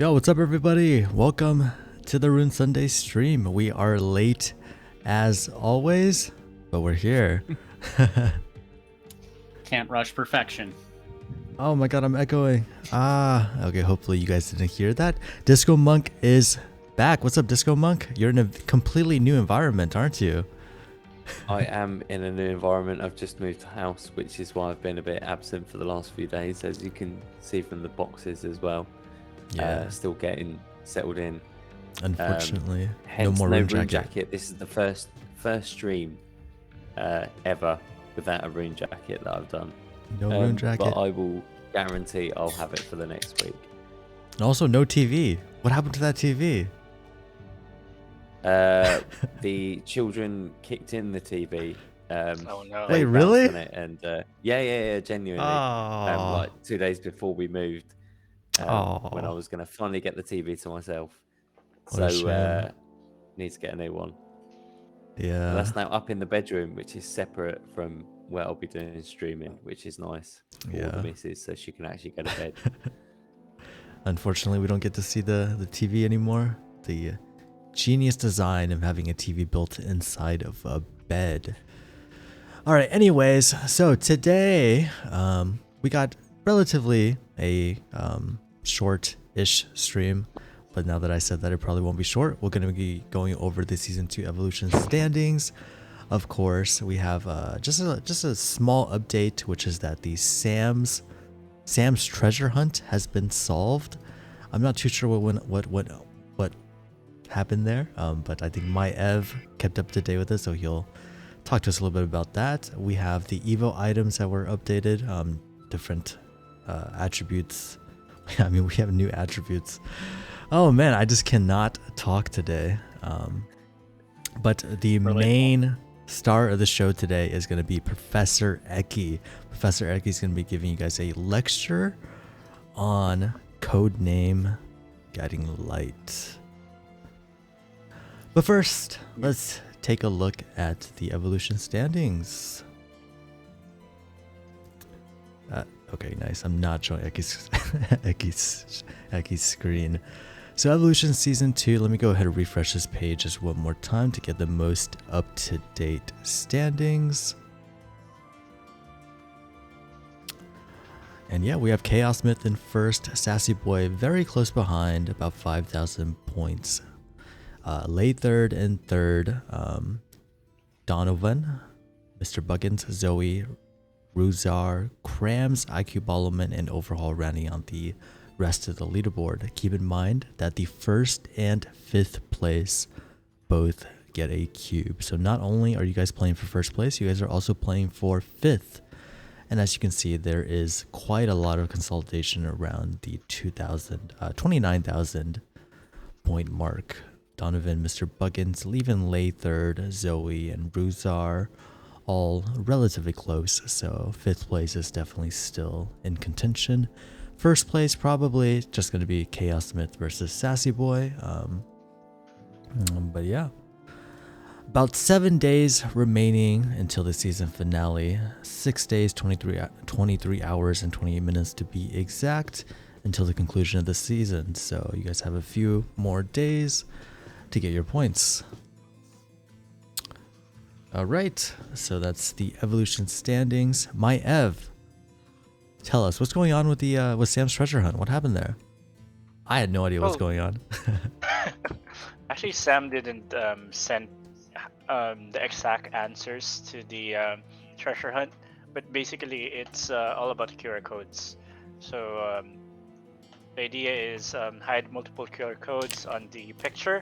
Yo, what's up, everybody? Welcome to the Rune Sunday stream. We are late as always, but we're here. Can't rush perfection. Oh my god, I'm echoing. Okay, hopefully you guys didn't hear that. Discomonk is back. What's up, Discomonk? You're in a completely new environment, aren't you? I am in a new environment. I've just moved house, which is why I've been a bit absent for the last few days, as you can see from the boxes as well. Yeah. Still getting settled in. Unfortunately, Hence, no more no rune jacket. This is the first stream ever without a rune jacket that I've done. No rune jacket. But I will guarantee I'll have it for the next week. And also, no TV. What happened to that TV? The children kicked in the TV. Oh no! Wait, They really? bounced on it and yeah, genuinely. Oh. Like 2 days before we moved, when I was gonna finally get the TV to myself. What a So shame. need to get a new one. Yeah. That's now up in the bedroom, which is separate from where I'll be doing streaming, which is nice for the missus, so she can actually go to bed. Unfortunately, we don't get to see the TV anymore. The genius design of having a TV built inside of a bed. All right, anyways, so today we got relatively a short-ish stream, but now that I said that, it probably won't be short. We're going to be going over the Season 2 Evolution standings. Of course, we have just a small update, which is that the Sam's treasure hunt has been solved. I'm not too sure what happened there, but I think Maiev kept up to date with it, so he'll talk to us a little bit about that. We have the Evo items that were updated, different attributes. I mean, we have new attributes. Oh man, I just cannot talk today. But the main star of the show today is going to be Professor Eki. Professor Eki is going to be giving you guys a lecture on Codename Guiding Light. But first, let's take a look at the evolution standings. Okay, nice. I'm not showing Eki's screen. So Evolution Season 2, let me go ahead and refresh this page just one more time to get the most up-to-date standings. And yeah, we have Chaos Myth in first, Sassy Boy very close behind, about 5,000 points. Lay third and third, Donovan, Mr. Buggins, Zoe, Ruzar, Krams, IQ Ballerman, and Overhaul rounding on the rest of the leaderboard. Keep in mind that the first and fifth place both get a cube. So not only are you guys playing for first place, you guys are also playing for fifth. And as you can see, there is quite a lot of consolidation around the 29,000 point mark. Donovan, Mr. Buggins, leaving Lay third, Zoe and Ruzar all relatively close. So fifth place is definitely still in contention. First place probably just going to be Chaos Myth versus Sassy Boy. But yeah. About 7 days remaining until the season finale. 6 days, 23 hours, and 28 minutes to be exact until the conclusion of the season. So you guys have a few more days to get your points. All right, so that's the evolution standings. Maiev, tell us what's going on with the with Sam's treasure hunt. What happened there? I had no idea what's going on. Actually, Sam didn't send the exact answers to the treasure hunt, but basically it's all about QR codes. So the idea is hide multiple QR codes on the picture,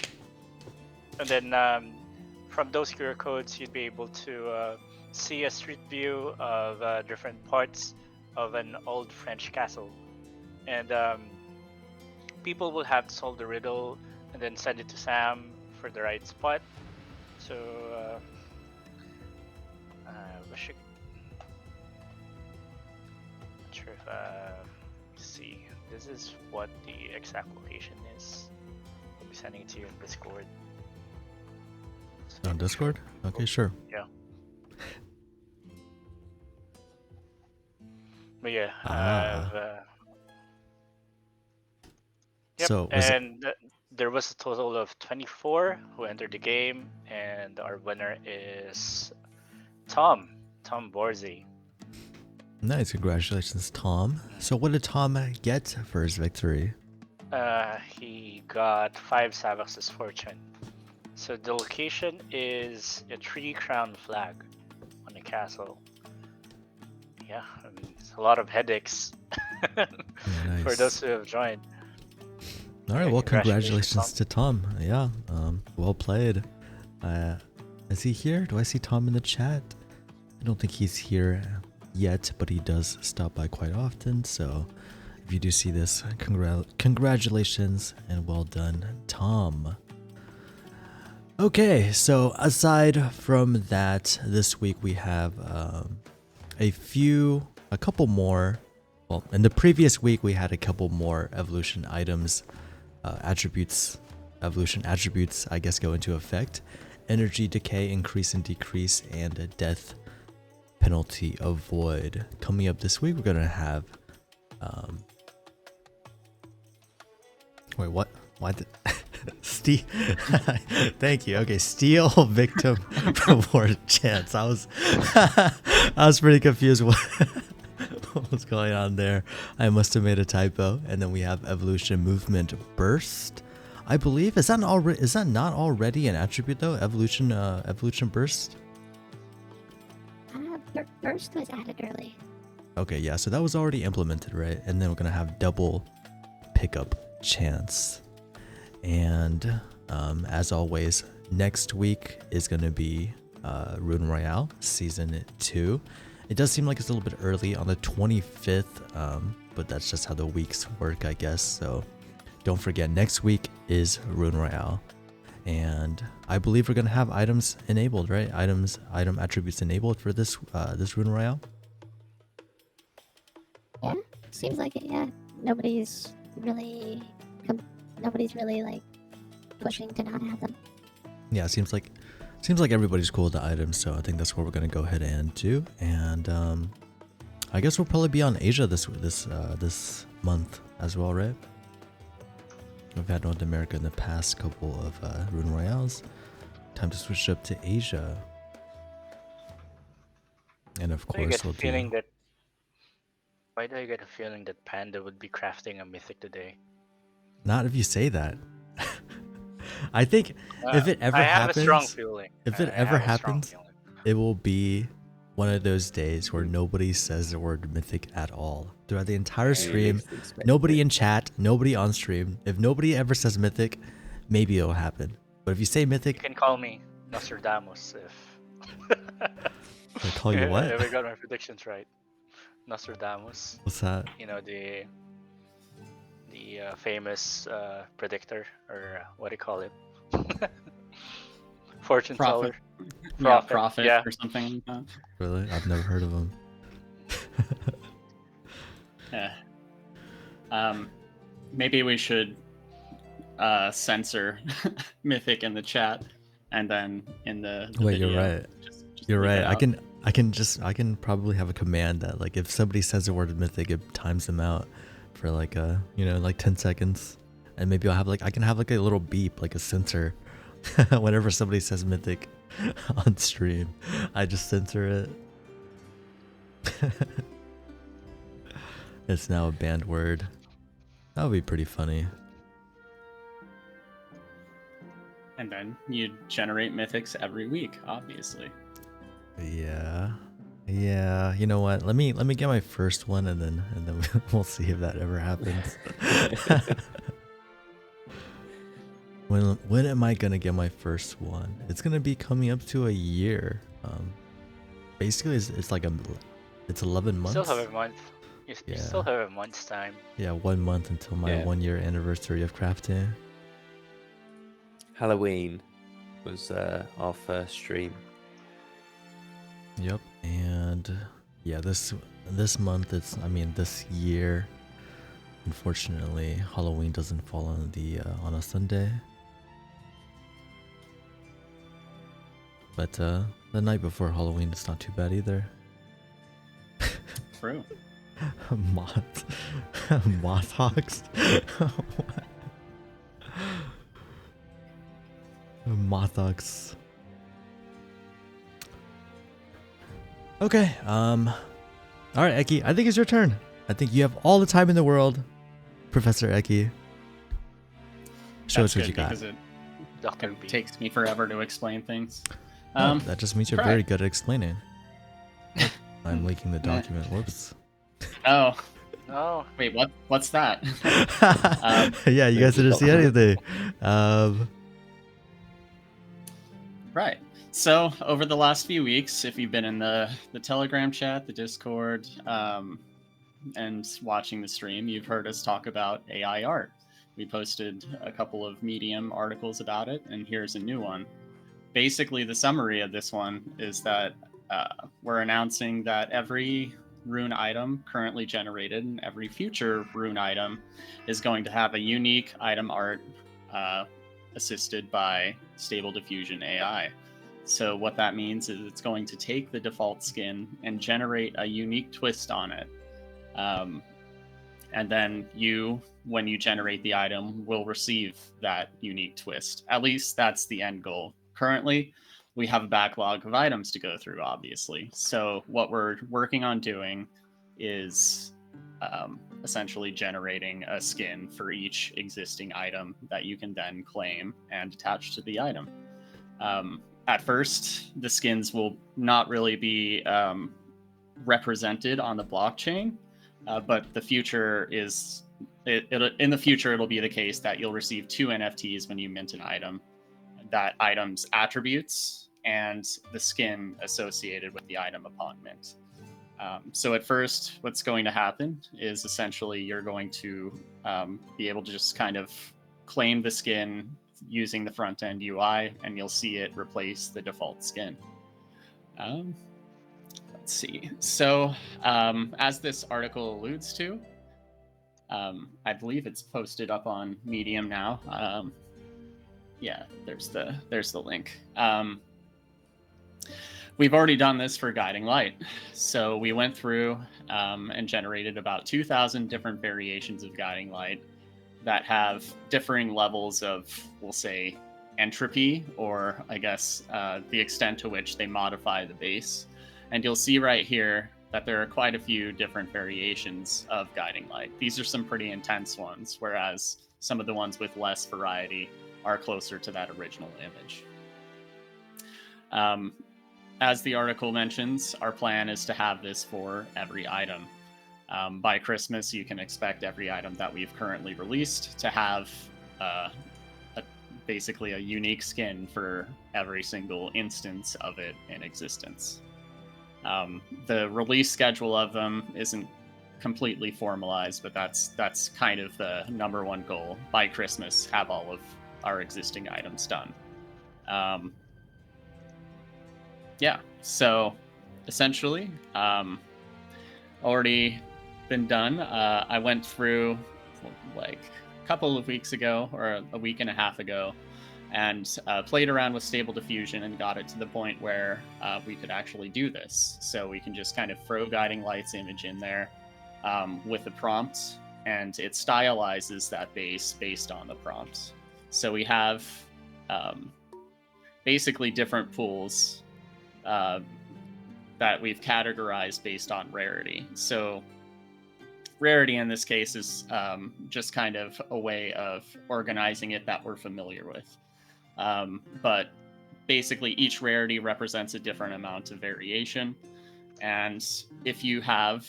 and then from those QR codes you'd be able to see a street view of different parts of an old French castle, and people will have to solve the riddle and then send it to Sam for the right spot. So wish it, not sure if see, this is what the exact location is. I'll be sending it to you in Discord. So On Discord? Okay, sure. yeah. But yeah, Yep. So was it? And there was a total of 24 who entered the game, and our winner is Tom Borzi. Nice, congratulations, Tom. So what did Tom get for his victory? He got 5 Savax's fortune. So the location is a 3-crown flag on the castle. Yeah, I mean, it's a lot of headaches Yeah, for nice. those who have joined. All right, Yeah, well, congratulations, congratulations to Tom. Yeah, well played. Is he here? Do I see Tom in the chat? I don't think he's here yet, but he does stop by quite often. So if you do see this, congratulations and well done, Tom. Okay, so aside from that, this week we have a couple more. Well, in the previous week we had a couple more evolution items, evolution attributes, I guess, go into effect. Energy decay, increase and decrease, and a death penalty avoid. Coming up this week, we're gonna have. Wait, what? Why did Steel? Thank you. Okay, steal victim reward chance. I was pretty confused. What was going on there? I must have made a typo. And then we have evolution movement burst. I believe is that not already an attribute though? Evolution burst. Burst was added early. Okay, yeah. So that was already implemented, right? And then we're gonna have double pickup chance. And as always, next week is gonna be Rune Royale Season 2. It does seem like it's a little bit early on the 25th, but that's just how the weeks work, I guess. So don't forget, next week is Rune Royale. And I believe we're going to have items enabled, right? Item attributes enabled for this Rune Royale. Yeah, seems like it. Yeah, nobody's really like pushing to not have them. Yeah, it seems like everybody's cool with the items, so I think that's what we're gonna go ahead and do. And I guess we'll probably be on Asia this month as well, right? We've had North America in the past couple of Rune Royales. Time to switch up to Asia. And of Why do I course, get a feeling that? Why do I get a feeling that Panda would be crafting a mythic today? Not if you say that. I think if it ever I have happens, a strong feeling. if it I ever have a strong happens, feeling. it will be one of those days where nobody says the word mythic at all throughout the entire stream. Nobody in chat, nobody on stream. If nobody ever says mythic, maybe it'll happen. But if you say You mythic, can call me Nostradamus if. I call you what? If I got my predictions right. Nostradamus. What's that? You know the famous predictor, or what do you call it? Fortune Prophet. teller. Prophet yeah. or something like that. Really? I've never heard of him. Yeah. Maybe we should censor Mythic in the chat, and then in the Wait, video, you're right. just You're leave it right. out. I can probably have a command that, like, if somebody says the word mythic, it times them out for like 10 seconds, and maybe I can have like a little beep, like a sensor, whenever somebody says mythic on stream. I just censor it. It's now a banned word. That would be pretty funny. And then you generate mythics every week, obviously. Yeah. You know what? Let me get my first one, and then we'll see if that ever happens. When am I gonna get my first one? It's gonna be coming up to a year. Basically, it's 11 months. Still have a month. You Yeah. still have a month's time. Yeah, 1 month until my 1 year anniversary of crafting. Halloween was our first stream. Yep, and yeah, this month this year, unfortunately, Halloween doesn't fall on a Sunday. But the night before Halloween, it's not too bad either. True. Moth hawks. Mothux. Okay. All right, Eki. I think it's your turn. I think you have all the time in the world, Professor Eki. Show That's us what good you got. because Dr. it B. takes me forever to explain things. Oh, that just means you're right. very good at explaining. Oh, I'm leaking the Nah. document. Whoops. Oh, Oh, wait, what's that? Yeah, you guys didn't see anything. Right. So over the last few weeks, if you've been in the Telegram chat, the Discord, and watching the stream, you've heard us talk about AI art. We posted a couple of Medium articles about it, and here's a new one. Basically, the summary of this one is that we're announcing that every rune item currently generated and every future rune item is going to have a unique item art assisted by Stable Diffusion AI. So what that means is it's going to take the default skin and generate a unique twist on it. And then when you generate the item, will receive that unique twist. At least that's the end goal. Currently, we have a backlog of items to go through, obviously. So what we're working on doing is essentially generating a skin for each existing item that you can then claim and attach to the item. At first, the skins will not really be represented on the blockchain, but the future is in the future it'll be the case that you'll receive 2 NFTs when you mint an item. That item's attributes and the skin associated with the item upon mint. So at first, what's going to happen is essentially you're going to be able to just kind of claim the skin using the front end UI, and you'll see it replace the default skin. Let's see. So as this article alludes to, I believe it's posted up on Medium now. Yeah, there's the link. We've already done this for Guiding Light. So we went through and generated about 2,000 different variations of Guiding Light that have differing levels of, we'll say, entropy, or I guess the extent to which they modify the base. And you'll see right here that there are quite a few different variations of Guiding Light. These are some pretty intense ones, whereas some of the ones with less variety are closer to that original image. As the article mentions, our plan is to have this for every item. By Christmas, you can expect every item that we've currently released to have basically a unique skin for every single instance of it in existence. The release schedule of them isn't completely formalized, but that's kind of the number one goal. By Christmas, have all of our existing items done. Yeah, so essentially, already been done. I went through like a couple of weeks ago, or a week and a half ago, and played around with Stable Diffusion and got it to the point where we could actually do this. So we can just kind of throw Guiding Light's image in there with the prompt, and it stylizes that base based on the prompts. So we have basically different pools that we've categorized based on rarity. So rarity in this case is just kind of a way of organizing it that we're familiar with. But basically each rarity represents a different amount of variation. And if you have,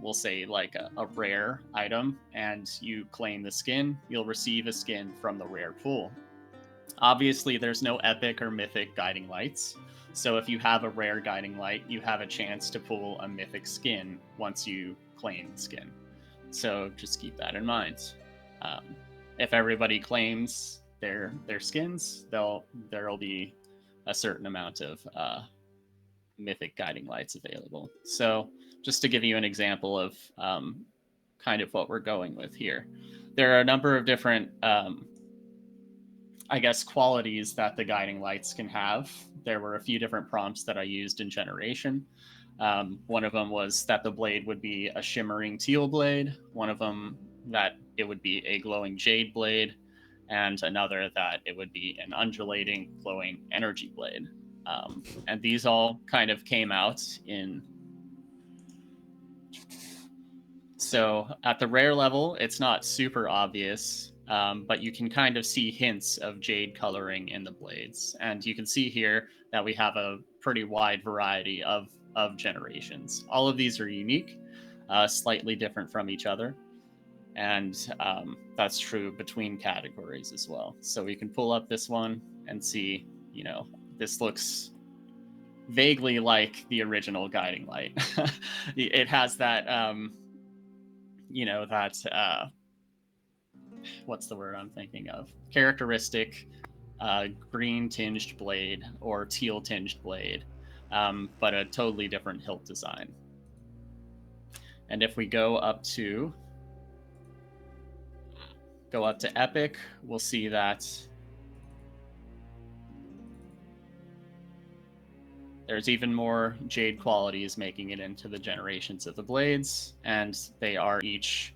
we'll say like a rare item and you claim the skin, you'll receive a skin from the rare pool. Obviously, there's no epic or mythic Guiding Lights. So if you have a rare Guiding Light, you have a chance to pull a mythic skin once you claim the skin. So just keep that in mind. If everybody claims their skins, there'll be a certain amount of mythic Guiding Lights available. So just to give you an example of kind of what we're going with here, there are a number of different I guess qualities that the Guiding Lights can have. There were a few different prompts that I used in generation. One of them was that the blade would be a shimmering teal blade. One of them that it would be a glowing jade blade. and another that it would be an undulating, glowing energy blade. And these all kind of came out in... So at the rare level, it's not super obvious, but you can kind of see hints of jade coloring in the blades. And you can see here that we have a pretty wide variety of generations. All of these are unique, slightly different from each other. And that's true between categories as well. So we can pull up this one and see, this looks vaguely like the original guiding light. It has that, what's the word I'm thinking of? Characteristic green tinged blade or teal tinged blade, but a totally different hilt design. And if we go up to Epic, we'll see that there's even more jade qualities making it into the generations of the blades, and they are each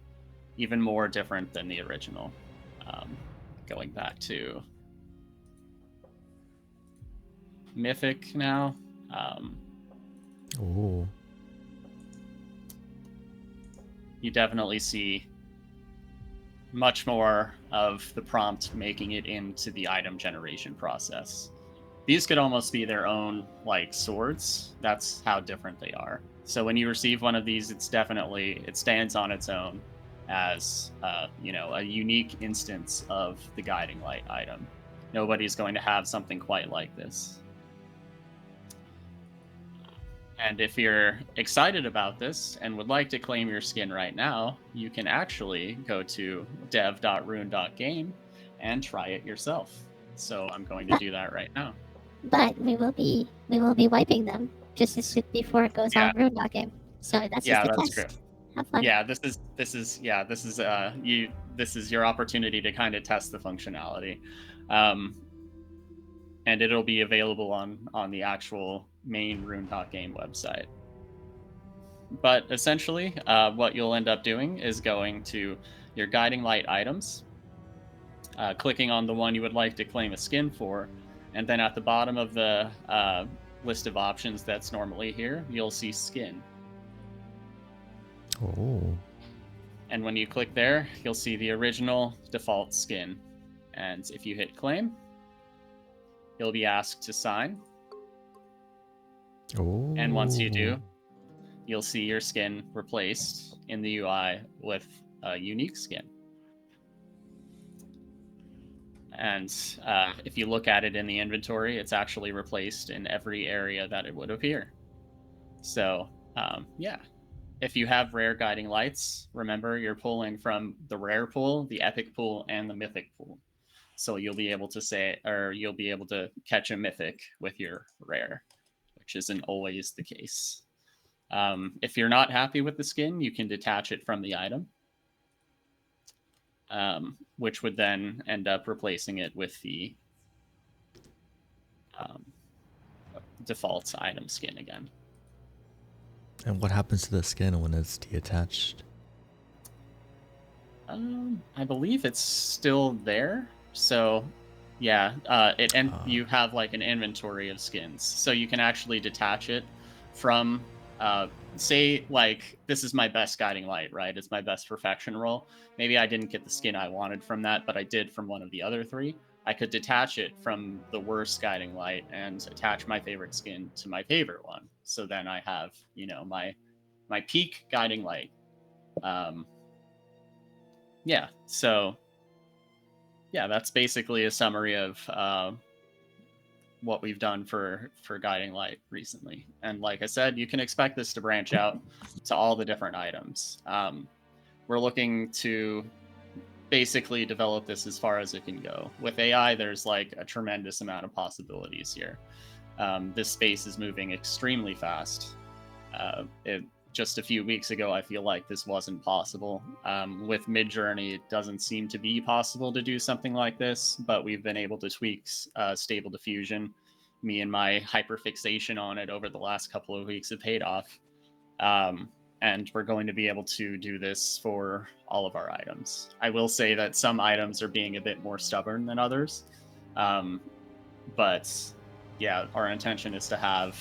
even more different than the original. Going back to Mythic now. Oh. You definitely see much more of the prompt making it into the item generation process. These could almost be their own swords. That's how different they are. So when you receive one of these, it stands on its own as a unique instance of the guiding light item. Nobody's going to have something quite like this. And if you're excited about this and would like to claim your skin right now, you can actually go to dev.rune.game and try it yourself. So I'm going to do that right now. But we will be wiping them just as soon before it goes on Rune.game. So that's just a that's test. true. Have fun. Yeah, this is your opportunity to kind of test the functionality. And it'll be available on the actual main Rune.game website. But essentially, what you'll end up doing is going to your guiding light items, clicking on the one you would like to claim a skin for, and then at the bottom of the list of options that's normally here, you'll see skin. Oh. And when you click there, you'll see the original default skin. And if you hit claim, you'll be asked to sign. Oh. And once you do, you'll see your skin replaced in the UI with a unique skin. And if you look at it in the inventory, it's actually replaced in every area that it would appear. So, if you have rare guiding lights, remember you're pulling from the rare pool, the epic pool, and the mythic pool. So you'll be able to catch a mythic with your rare, which isn't always the case. If you're not happy with the skin, you can detach it from the item, which would then end up replacing it with the default item skin again. And what happens to the skin when it's detached? I believe it's still there. So, yeah, you have an inventory of skins, so you can actually detach it from. Say this is my best guiding light, right? It's my best perfection roll. Maybe I didn't get the skin I wanted from that, but I did from one of the other three. I could detach it from the worst guiding light and attach my favorite skin to my favorite one. So then I have, my peak guiding light. So that's basically a summary of what we've done for guiding light recently. And like I said, you can expect this to branch out to all the different items. We're looking to basically develop this as far as it can go. With AI, there's a tremendous amount of possibilities here. This space is moving extremely fast. Just a few weeks ago, I feel like this wasn't possible. With Midjourney, it doesn't seem to be possible to do something like this, but we've been able to tweak Stable Diffusion. Me and my hyperfixation on it over the last couple of weeks have paid off. and we're going to be able to do this for all of our items. I will say that some items are being a bit more stubborn than others, but yeah, our intention is to have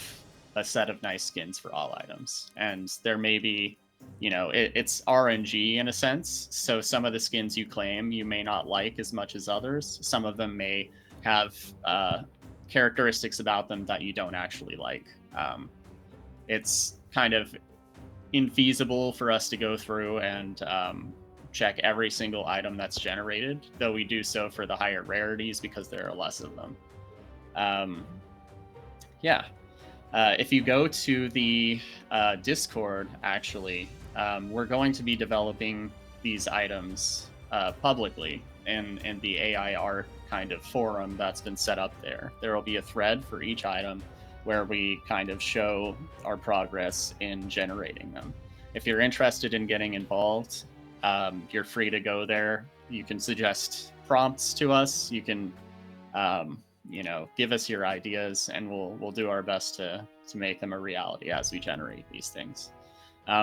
a set of nice skins for all items, and there may be, it's RNG in a sense. So some of the skins you claim you may not like as much as others. Some of them may have characteristics about them that you don't actually like. It's kind of infeasible for us to go through and check every single item that's generated, though we do so for the higher rarities because there are less of them. If you go to the Discord, actually, we're going to be developing these items publicly in the AIR kind of forum that's been set up there. There will be a thread for each item where we kind of show our progress in generating them. If you're interested in getting involved, you're free to go there. You can suggest prompts to us. You can give us your ideas, and we'll do our best to make them a reality as we generate these things.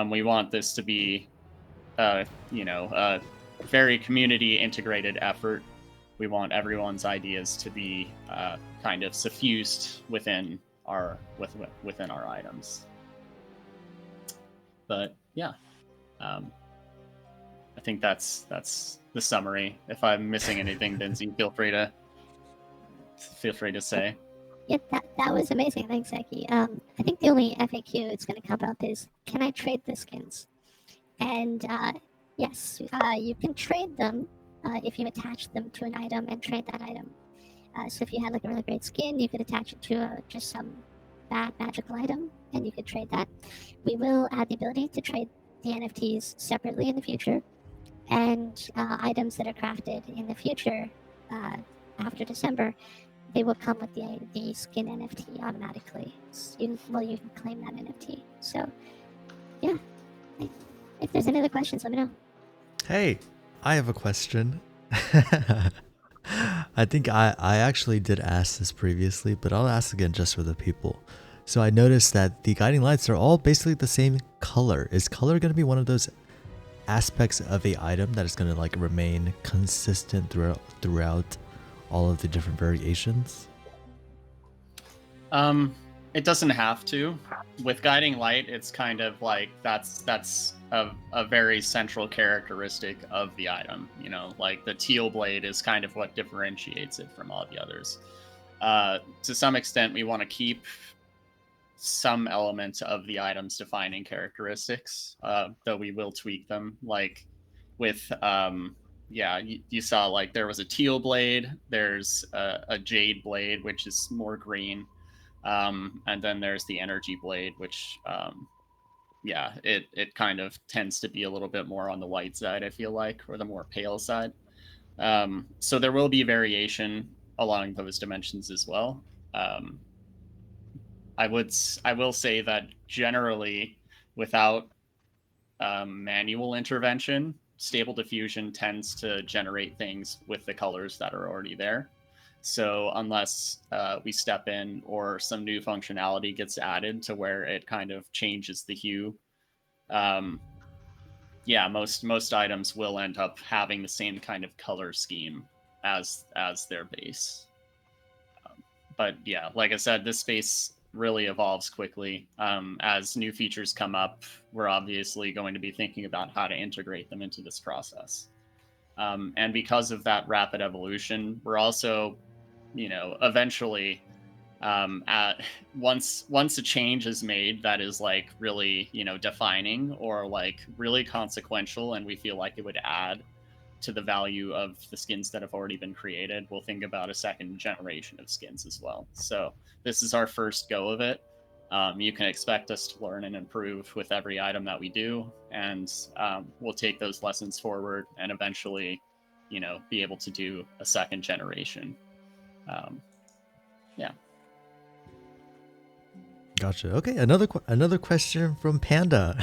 We want this to be a very community integrated effort. We want everyone's ideas to be kind of suffused within our items. But yeah, I think that's the summary. If I'm missing anything, Binzy, feel free to say. Yeah, that was amazing. Thanks, Eki. I think the only FAQ it's going to come up is, can I trade the skins? And yes, you can trade them if you attach them to an item and trade that item. So if you had like a really great skin, you could attach it to just some bad magical item, and you could trade that. We will add the ability to trade the NFTs separately in the future, and items that are crafted in the future after December, they will come with the skin NFT automatically. You can claim that NFT. So, yeah. If there's any other questions, let me know. Hey, I have a question. I think I actually did ask this previously, but I'll ask again just for the people. So I noticed that the guiding lights are all basically the same color. Is color going to be one of those aspects of a item that is going to like remain consistent throughout all of the different variations? It doesn't have to. With guiding light, it's kind of like that's a very central characteristic of the item. Like the teal blade is kind of what differentiates it from all the others. To some extent, we want to keep some elements of the item's defining characteristics, though we will tweak them. Like with you saw like there was a teal blade, there's a jade blade, which is more green, and then there's the energy blade, which it kind of tends to be a little bit more on the white side, I feel like, or the more pale side. So there will be variation along those dimensions as well. I will say that generally, without manual intervention, Stable Diffusion tends to generate things with the colors that are already there. So unless we step in or some new functionality gets added to where it kind of changes the hue, most items will end up having the same kind of color scheme as their base. But yeah, like I said, this space really evolves quickly. As new features come up, we're obviously going to be thinking about how to integrate them into this process. And because of that rapid evolution, we're also, eventually, once a change is made that is like really, defining or like really consequential, and we feel like it would add to the value of the skins that have already been created, we'll think about a second generation of skins as well. So this is our first go of it. You can expect us to learn and improve with every item that we do, and we'll take those lessons forward and eventually, be able to do a second generation. Gotcha. Okay, another question from Panda.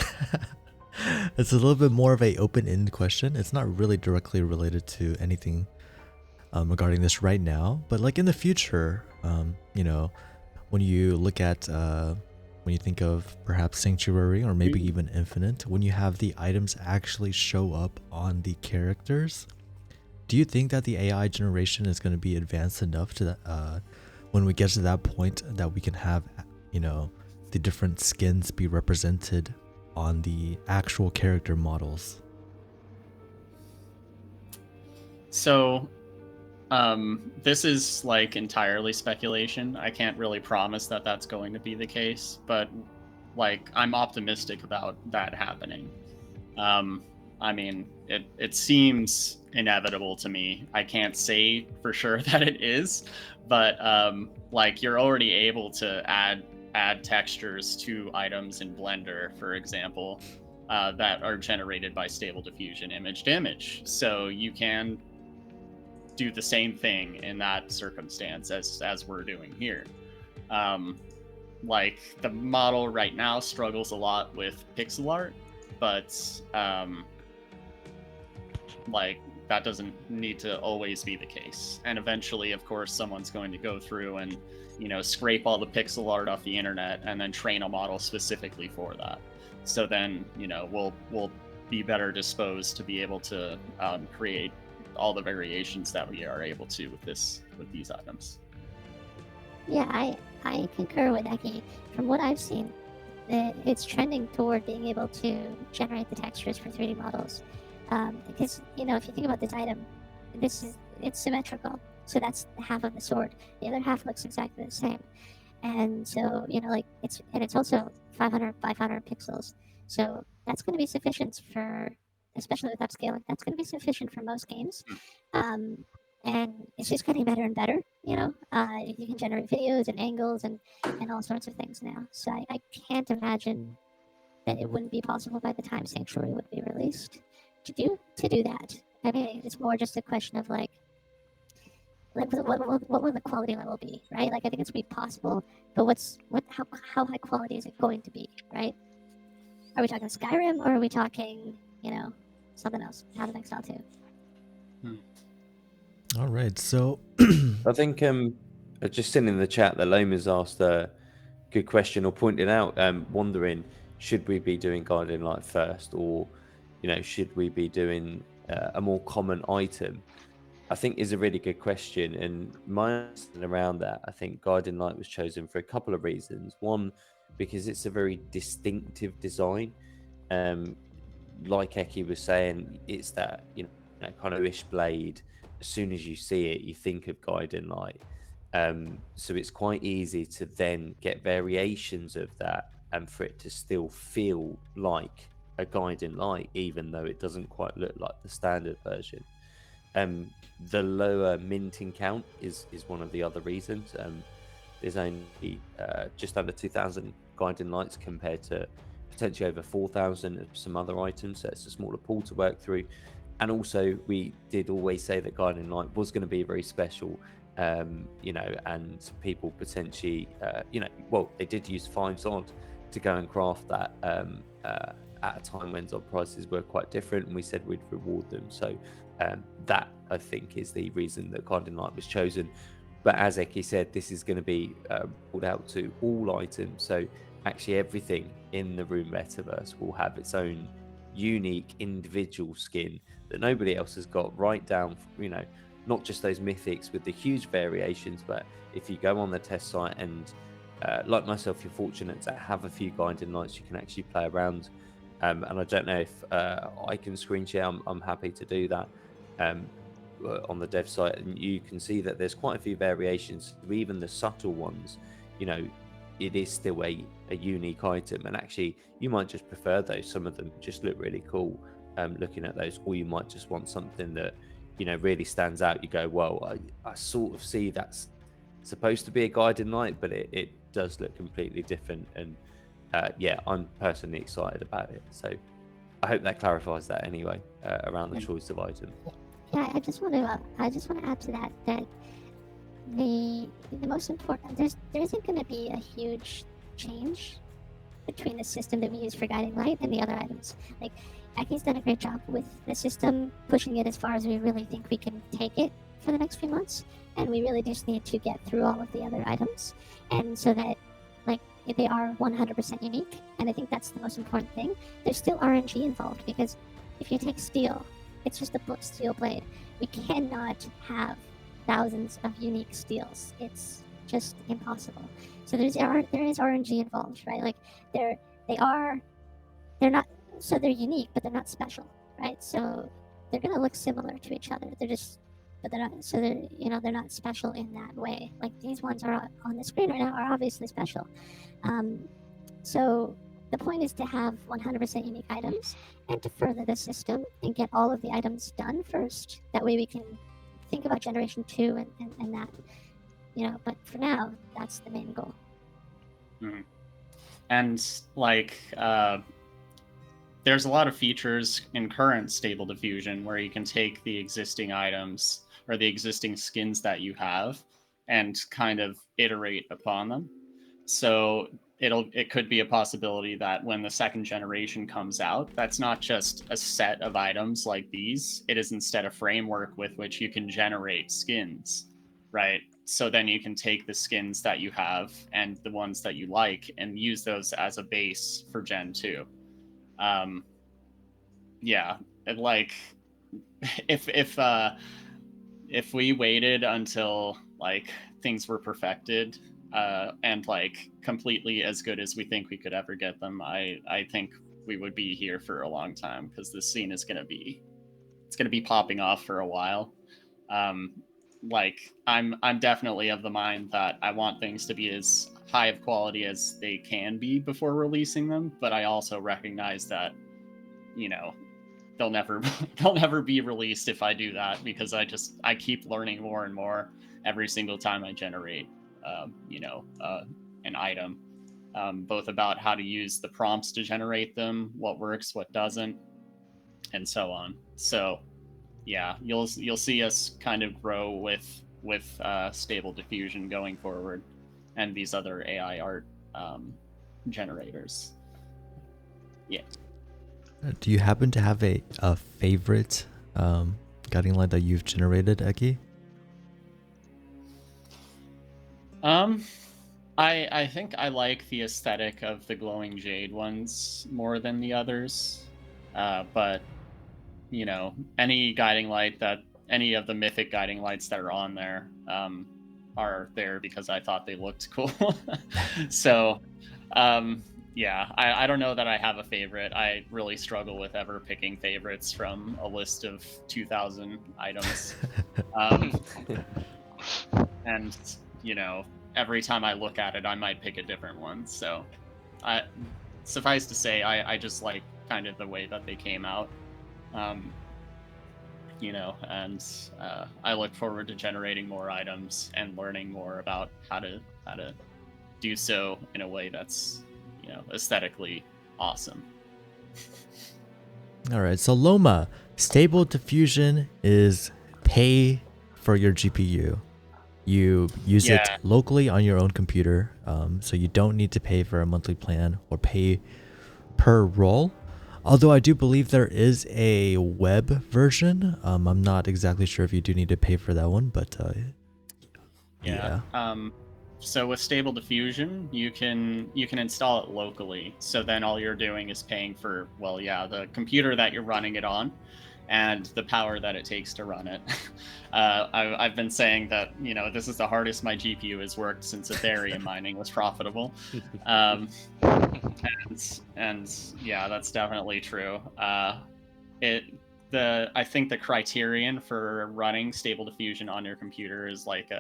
It's a little bit more of a open-ended question. It's not really directly related to anything regarding this right now, but like in the future, when you look at when you think of perhaps Sanctuary or maybe even Infinite, when you have the items actually show up on the characters, do you think that the AI generation is going to be advanced enough to that when we get to that point that we can have, you know, the different skins be represented on the actual character models? So, this is like entirely speculation. I can't really promise that that's going to be the case, but like I'm optimistic about that happening. I mean, it seems inevitable to me. I can't say for sure that it is, but like you're already able to add textures to items in Blender, for example, that are generated by Stable Diffusion image to image. So you can do the same thing in that circumstance as we're doing here. Like the model right now struggles a lot with pixel art, but like that doesn't need to always be the case. And eventually, of course, someone's going to go through and, you know, scrape all the pixel art off the internet and then train a model specifically for that. So then, you know, we'll be better disposed to be able to create all the variations that we are able to with these items. Yeah, I concur with Eki. From what I've seen, it's trending toward being able to generate the textures for 3D models. Because, you know, if you think about this item, it's symmetrical. So that's half of the sword. The other half looks exactly the same. And so, you know, like it's also 500 by 500 pixels. So that's going to be sufficient for, especially with upscaling, that's going to be sufficient for most games. And it's just getting better and better, you know. You can generate videos and angles and all sorts of things now. So I can't imagine that it wouldn't be possible by the time Sanctuary would be released to do that. I mean, it's more just a question of like what will the quality level be, right? Like I think it's be possible, but how high quality is it going to be, right? Are we talking Skyrim or are we talking, you know, something else? Half of Exile 2. All right, so I think just sitting in the chat that Loma's asked a good question or pointed out, wondering should we be doing Guiding Light first, or you know, should we be doing a more common item? I think is a really good question, and my understanding around that, I think Guiding Light was chosen for a couple of reasons. One, because it's a very distinctive design. Like Eki was saying, it's that, you know, kind of ish blade. As soon as you see it, you think of Guiding Light. So it's quite easy to then get variations of that, and for it to still feel like a Guiding Light, even though it doesn't quite look like the standard version. The lower minting count is one of the other reasons. There's only just under 2,000 Guiding Lights compared to potentially over 4,000 of some other items, so it's a smaller pool to work through. And also, we did always say that Guiding Light was going to be very special, you know, and people potentially, you know, well, they did use 5 Zod to go and craft that at a time when Zod prices were quite different, and we said we'd reward them. So that, I think, is the reason that Guiding Light was chosen. But as Eki said, this is going to be pulled out to all items. So actually everything in the Room Metaverse will have its own unique individual skin that nobody else has got, right down, you know, not just those mythics with the huge variations, but if you go on the test site and like myself, you're fortunate to have a few Guiding Lights you can actually play around. And I don't know if I can screen share. I'm happy to do that on the dev site, and you can see that there's quite a few variations, even the subtle ones. You know, it is still a unique item, and actually you might just prefer those. Some of them just look really cool looking at those, or you might just want something that, you know, really stands out. You go, well, I sort of see that's supposed to be a Guiding Light, but it does look completely different. And yeah, I'm personally excited about it. So I hope that clarifies that anyway, around the choice of item. Yeah, I just want to add to that the most important, there isn't going to be a huge change between the system that we use for Guiding Light and the other items. Like, Aki's done a great job with the system, pushing it as far as we really think we can take it for the next few months, and we really just need to get through all of the other items, and so that, like, they are 100% unique, and I think that's the most important thing. There's still RNG involved, because if you take steel, it's just a steel blade. We cannot have thousands of unique steels. It's just impossible. So there is RNG involved, right? Like they're not, so they're unique, but they're not special, right? So they're gonna look similar to each other. But they're not. So they're not special in that way. Like these ones are on the screen right now are obviously special. So the point is to have 100% unique items and to further the system and get all of the items done first. That way we can think about generation 2 and that, but for now, that's the main goal. Mm-hmm. And there's a lot of features in current Stable Diffusion where you can take the existing items or the existing skins that you have and kind of iterate upon them. So it could be a possibility that when the second generation comes out, that's not just a set of items like these. It is instead a framework with which you can generate skins, right? So then you can take the skins that you have and the ones that you like and use those as a base for Gen 2. Yeah, like if we waited until like things were perfected and like completely as good as we think we could ever get them, I think we would be here for a long time, because this scene is gonna be popping off for a while. Like I'm definitely of the mind that I want things to be as high of quality as they can be before releasing them, but I also recognize that they'll never be released if I do that, because I keep learning more and more every single time I generate an item, both about how to use the prompts to generate them, what works, what doesn't, and so on. So yeah, you'll see us kind of grow with Stable Diffusion going forward, and these other AI art generators. Yeah. Do you happen to have a favorite guiding light that you've generated, Eki? I think I like the aesthetic of the glowing jade ones more than the others. But any guiding light that any of the mythic guiding lights that are on there are there because I thought they looked cool. So yeah, I don't know that I have a favorite. I really struggle with ever picking favorites from a list of 2,000 items. And every time I look at it, I might pick a different one. So suffice to say, I just like kind of the way that they came out. And I look forward to generating more items and learning more about how to do so in a way that's aesthetically awesome. All right, so Loma, Stable Diffusion is pay for your GPU. You use it locally on your own computer, so you don't need to pay for a monthly plan or pay per roll. Although I do believe there is a web version. I'm not exactly sure if you do need to pay for that one, but yeah. So with Stable Diffusion, you can install it locally. So then all you're doing is paying for the computer that you're running it on, and the power that it takes to run it. I've been saying that this is the hardest my GPU has worked since Ethereum mining was profitable, and yeah, that's definitely true. I think the criterion for running Stable Diffusion on your computer is like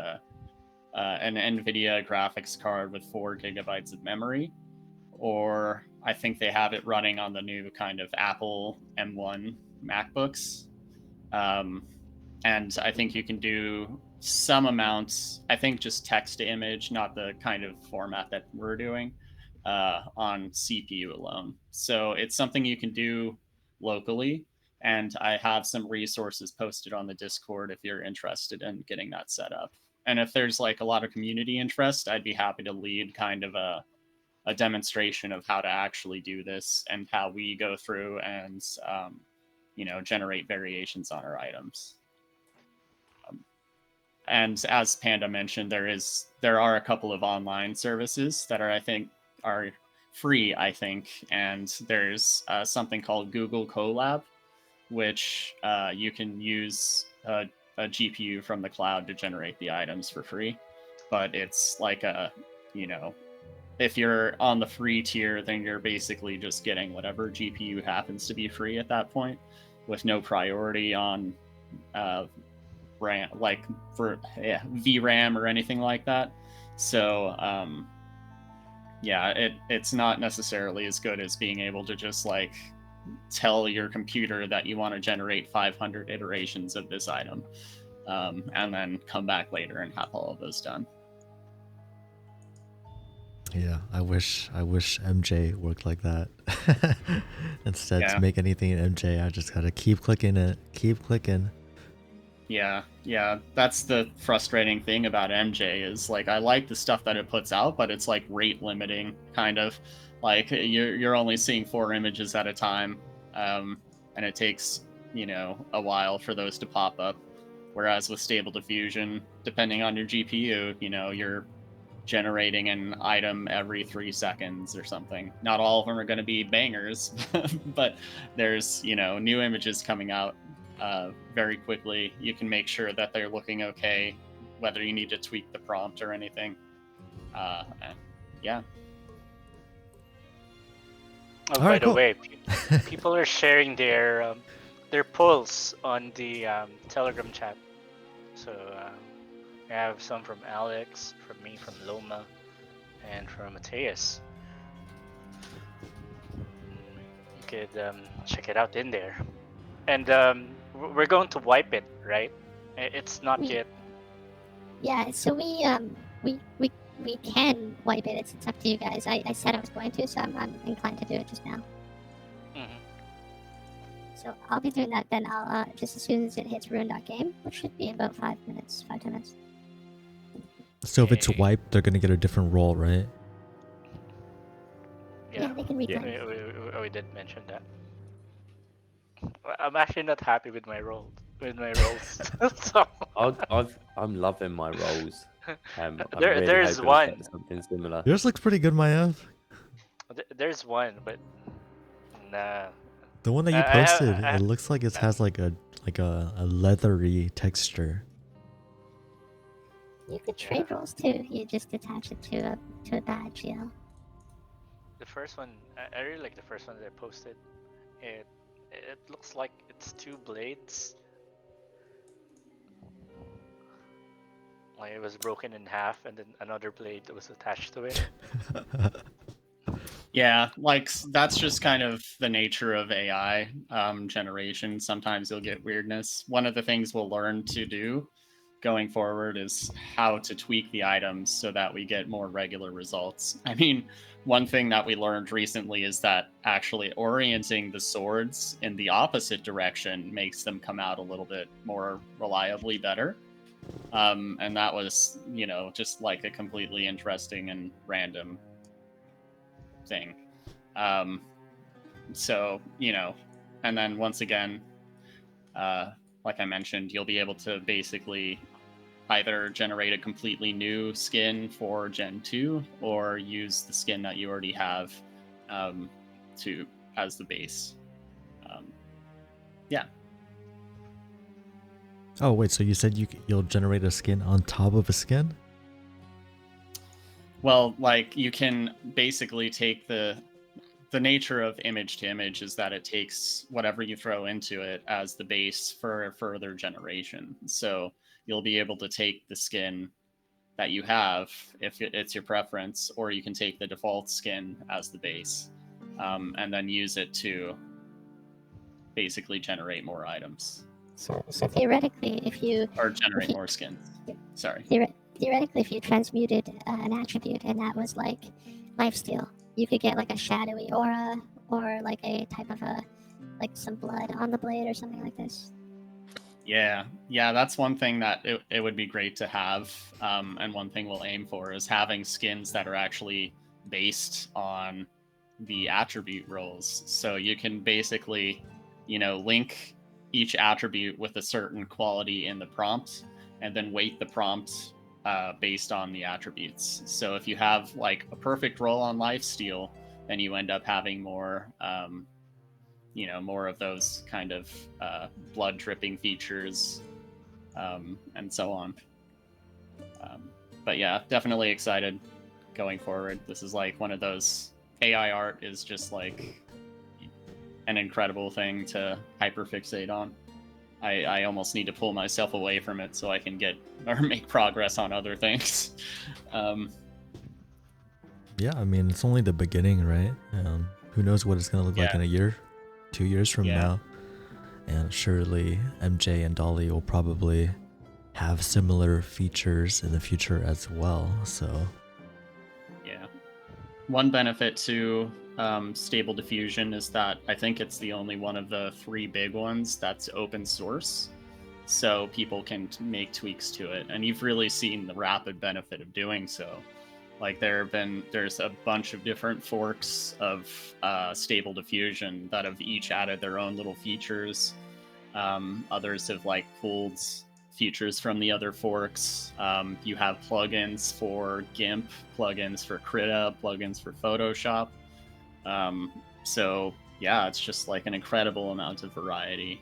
an NVIDIA graphics card with 4 gigabytes of memory, or I think they have it running on the new kind of Apple M1 MacBooks. And I think you can do some amounts, I think just text to image, not the kind of format that we're doing, on CPU alone. So it's something you can do locally, and I have some resources posted on the Discord if you're interested in getting that set up. And if there's like a lot of community interest, I'd be happy to lead kind of a demonstration of how to actually do this and how we go through and generate variations on our items. And as Panda mentioned, there are a couple of online services that are, I think, are free, I think, and there's something called Google Colab, which you can use a GPU from the cloud to generate the items for free. But it's like a, if you're on the free tier, then you're basically just getting whatever GPU happens to be free at that point, with no priority on RAM, like for VRAM or anything like that. So it's not necessarily as good as being able to just like tell your computer that you want to generate 500 iterations of this item, and then come back later and have all of those done. Yeah, I wish MJ worked like that. Instead, Yeah. to make anything in MJ, I just gotta keep clicking it, keep clicking. Yeah, that's the frustrating thing about MJ is like I like the stuff that it puts out, but it's like rate limiting, kind of. Like you're only seeing 4 images at a time, and it takes a while for those to pop up. Whereas with Stable Diffusion, depending on your GPU, you're generating an item every 3 seconds or something. Not all of them are going to be bangers, but there's new images coming out very quickly. You can make sure that they're looking okay, whether you need to tweak the prompt or anything. Yeah. Oh, All by right, the cool. way, people are sharing their polls on the Telegram chat. So we have some from Alex, from me, from Loma, and from Mateus. You could check it out in there. And we're going to wipe it, right? It's not yet. Yeah, so we can wipe it. It's up to you guys. I said I was going to, so I'm inclined to do it just now. Mhm. So I'll be doing that then. I'll just as soon as it hits ruin.game, which should be in about 5 minutes, 5-10 minutes. So if it's Okay. wiped, they're gonna get a different role, right? Yeah, they can reclaim. We did mention that. I'm actually not happy with my roles. So I'm loving my roles. I'm there's hoping one. to get something similar. Yours looks pretty good, Maiev. There's one, but nah. The one that you posted, it looks like it has like a leathery texture. You could trade roles too. You just attach it to a badge, The first one, I really like the first one that I posted. It looks like it's 2 blades. Like it was broken in half, and then another blade was attached to it. Yeah, like that's just kind of the nature of AI generation. Sometimes you'll get weirdness. One of the things we'll learn to do going forward is how to tweak the items so that we get more regular results. I mean, one thing that we learned recently is that actually orienting the swords in the opposite direction makes them come out a little bit more reliably better. And that was, just like a completely interesting and random thing. So, and then once again, like I mentioned, you'll be able to basically either generate a completely new skin for Gen 2 or use the skin that you already have as the base. Yeah. Oh wait, so you said you'll generate a skin on top of a skin? Well, like you can basically take the nature of image to image is that it takes whatever you throw into it as the base for further generation. So you'll be able to take the skin that you have if it's your preference, or you can take the default skin as the base, and then use it to basically generate more items. So theoretically, if you more skins. Sorry. Theoretically, if you transmuted an attribute and that was like lifesteal, you could get like a shadowy aura or like a type of like some blood on the blade or something like this. Yeah, that's one thing that it would be great to have, and one thing we'll aim for is having skins that are actually based on the attribute roles. So you can basically, link each attribute with a certain quality in the prompt, and then weight the prompt based on the attributes. So if you have like a perfect roll on lifesteal, then you end up having more, more of those kind of blood dripping features, and so on. But yeah, definitely excited going forward. This is like one of those, AI art is just like an incredible thing to hyperfixate on. I almost need to pull myself away from it so I can get or make progress on other things. Yeah, I mean, it's only the beginning, right? Who knows what it's going to look like in a year, 2 years from now. And surely MJ and Dolly will probably have similar features in the future as well. So, yeah. One benefit to Stable Diffusion is that I think it's the only one of the 3 big ones that's open source. So people can make tweaks to it. And you've really seen the rapid benefit of doing so. Like there's a bunch of different forks of Stable Diffusion that have each added their own little features. Others have like pulled features from the other forks. You have plugins for GIMP, plugins for Krita, plugins for Photoshop. So yeah, it's just like an incredible amount of variety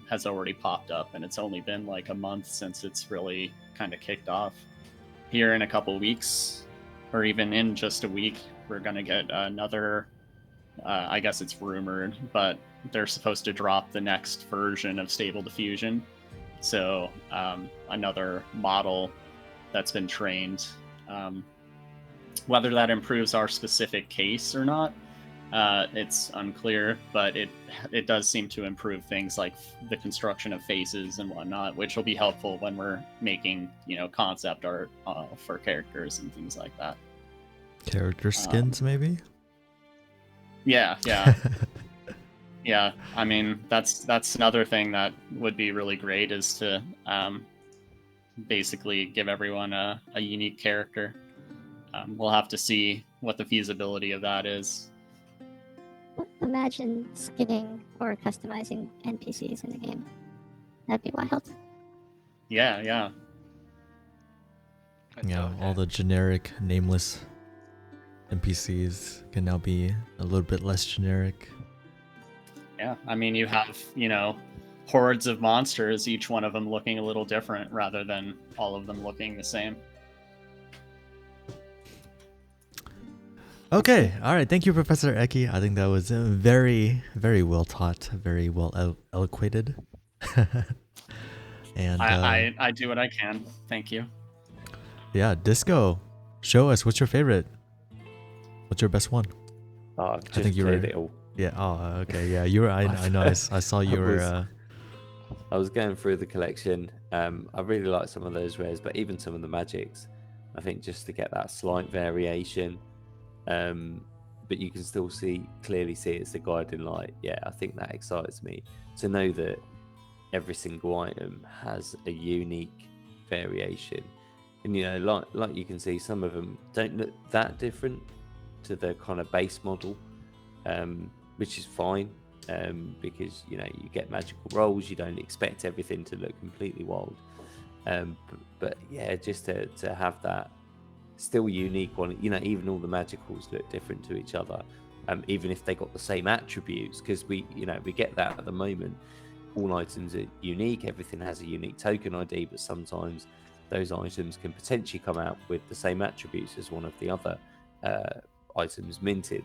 has already popped up, and it's only been like a month since it's really kind of kicked off. Here in a couple weeks, or even in just a week, we're gonna get another, I guess it's rumored, but they're supposed to drop the next version of Stable Diffusion. So another model that's been trained. Whether that improves our specific case or not, it's unclear, but it does seem to improve things like the construction of faces and whatnot, which will be helpful when we're making, concept art for characters and things like that. character skins, maybe? Yeah. Yeah, I mean, that's another thing that would be really great, is to basically give everyone a unique character. We'll have to see what the feasibility of that is. Imagine skinning or customizing NPCs in the game. That'd be wild. Yeah. Yeah, all the generic, nameless NPCs can now be a little bit less generic. Yeah, I mean, you have, hordes of monsters, each one of them looking a little different rather than all of them looking the same. Okay, all right. Thank you, Professor Eki. I think that was very, very well taught, very well eloquated. And I do what I can. Thank you. Yeah, Disco, show us, what's your favorite? What's your best one? I've just I think you cleared were. it all. Yeah. Oh, okay. Yeah, you were. I know. I saw you were. I was going through the collection. I really like some of those rares, but even some of the magics. I think just to get that slight variation, but you can still clearly see it's the guiding light. Yeah, I think that excites me to know that every single item has a unique variation, and like you can see, some of them don't look that different to the kind of base model, which is fine, because you get magical rolls, you don't expect everything to look completely wild, but yeah, just to have that still unique one, even all the magicals look different to each other, even if they got the same attributes, because we get that at the moment. All items are unique, everything has a unique token ID, but sometimes those items can potentially come out with the same attributes as one of the other items minted.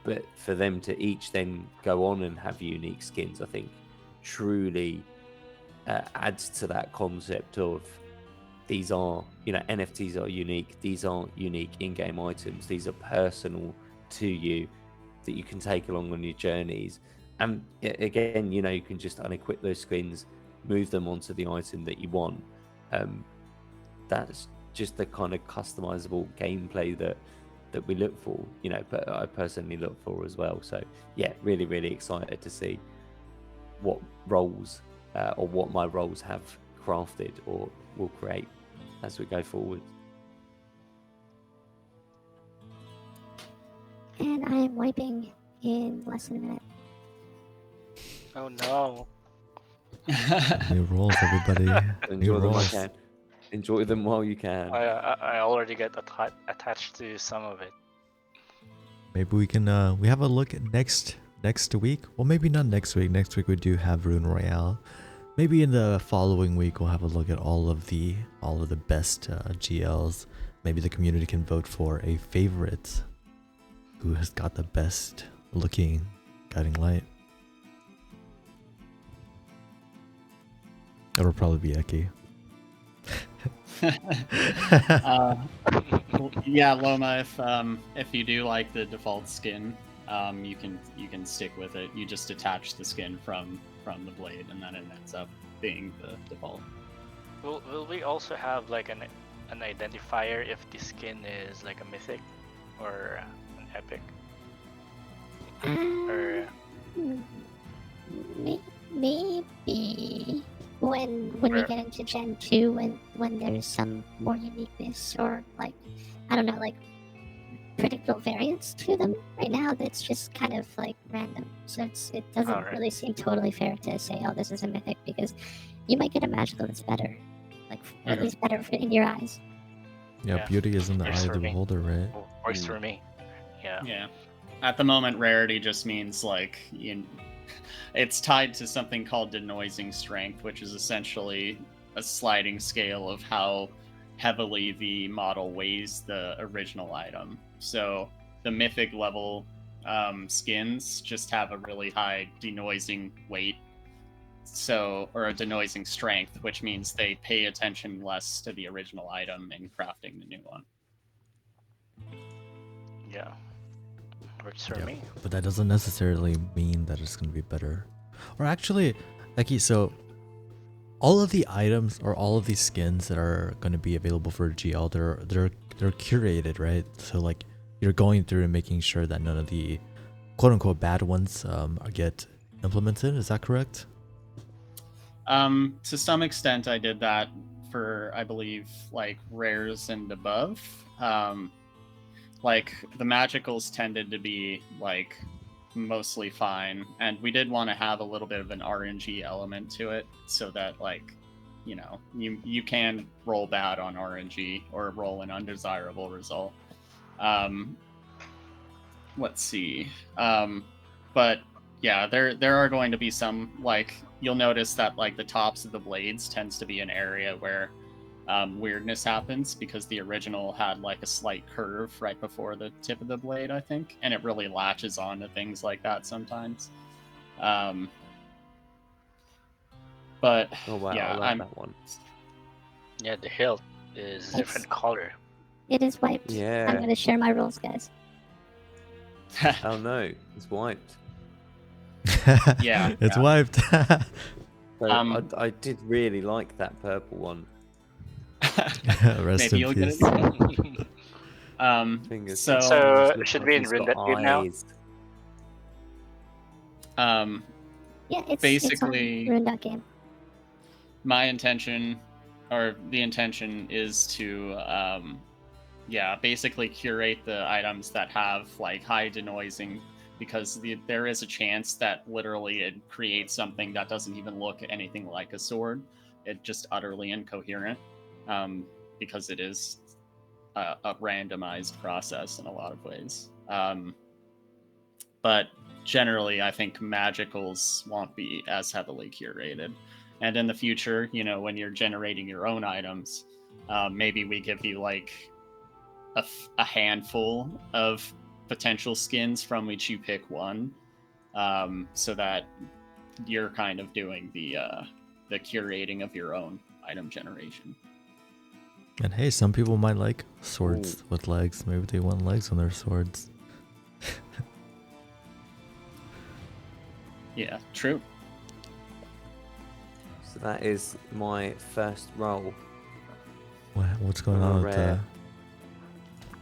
But for them to each then go on and have unique skins, I think truly adds to that concept of these are, NFTs are unique. These aren't unique in-game items. These are personal to you that you can take along on your journeys. And again, you can just unequip those skins, move them onto the item that you want. That's just the kind of customizable gameplay that we look for, but I personally look for as well. So yeah, really, really excited to see what roles or what my roles have crafted or will create as we go forward. And I am wiping in less than a minute. Oh no. New rolls, everybody. New Enjoy them I rolls. can. Enjoy them while you can. I already get attached to some of it. Maybe we can we have a look at next week. Well, maybe not next week. Next week we do have Rune Royale. Maybe in the following week we'll have a look at all of the best GLs. Maybe the community can vote for a favorite who has got the best looking guiding light. It'll probably be Eki. Yeah, Loma, if you do like the default skin, you can stick with it. You just attach the skin from the blade, and then it ends up being the default. Will we also have like an identifier if the skin is like a mythic or an epic? Or Maybe when we get into Gen 2, when there's some more uniqueness, or like, I don't know, like predictable variants to them. Right now it's just kind of like random, so it doesn't Alright. really seem totally fair to say, oh, this is a mythic, because you might get a magical that's better, like at least better in your eyes. Yeah, beauty is in the eye Works of for the me. beholder, right? Works for me. Yeah. Yeah. At the moment, rarity just means like it's tied to something called denoising strength, which is essentially a sliding scale of how heavily the model weighs the original item. So the mythic level skins just have a really high denoising weight, or a denoising strength, which means they pay attention less to the original item in crafting the new one. Yeah. Works for Yeah, me. but that doesn't necessarily mean that it's going to be better. Or actually, Eki, so all of the items or all of these skins that are going to be available for GL, they're curated, right? So like you're going through and making sure that none of the quote unquote bad ones get implemented. Is that correct? To some extent, I did that for, I believe, like rares and above. Like the magicals tended to be like mostly fine, and we did want to have a little bit of an RNG element to it, so that like, you know, you can roll bad on RNG or roll an undesirable result. Let's see. But yeah, there are going to be some, like, you'll notice that like the tops of the blades tends to be an area where weirdness happens, because the original had like a slight curve right before the tip of the blade, I think, and it really latches on to things like that sometimes. But Oh wow, yeah, I like that one. Yeah, the hilt is different color. It is wiped. Yeah. I'm going to share my rules, guys. Oh no, it's wiped. Yeah, It's yeah. wiped. So I did really like that purple one. Rest Maybe in you'll peace. get it. Fingers So, crossed. So, It looks should like we he's run got that game now? eyes. Yeah, it's Basically- on Rune.game. my intention, or the intention, is to basically curate the items that have like high denoising, because there is a chance that literally it creates something that doesn't even look anything like a sword. It's just utterly incoherent, because it is a randomized process in a lot of ways. But generally, I think magicals won't be as heavily curated. And in the future, you know, when you're generating your own items, maybe we give you like a handful of potential skins from which you pick one, so that you're kind of doing the curating of your own item generation. And hey, some people might like swords with legs. Maybe they want legs on their swords. Yeah, true. So that is my first roll. What's going on with Rare.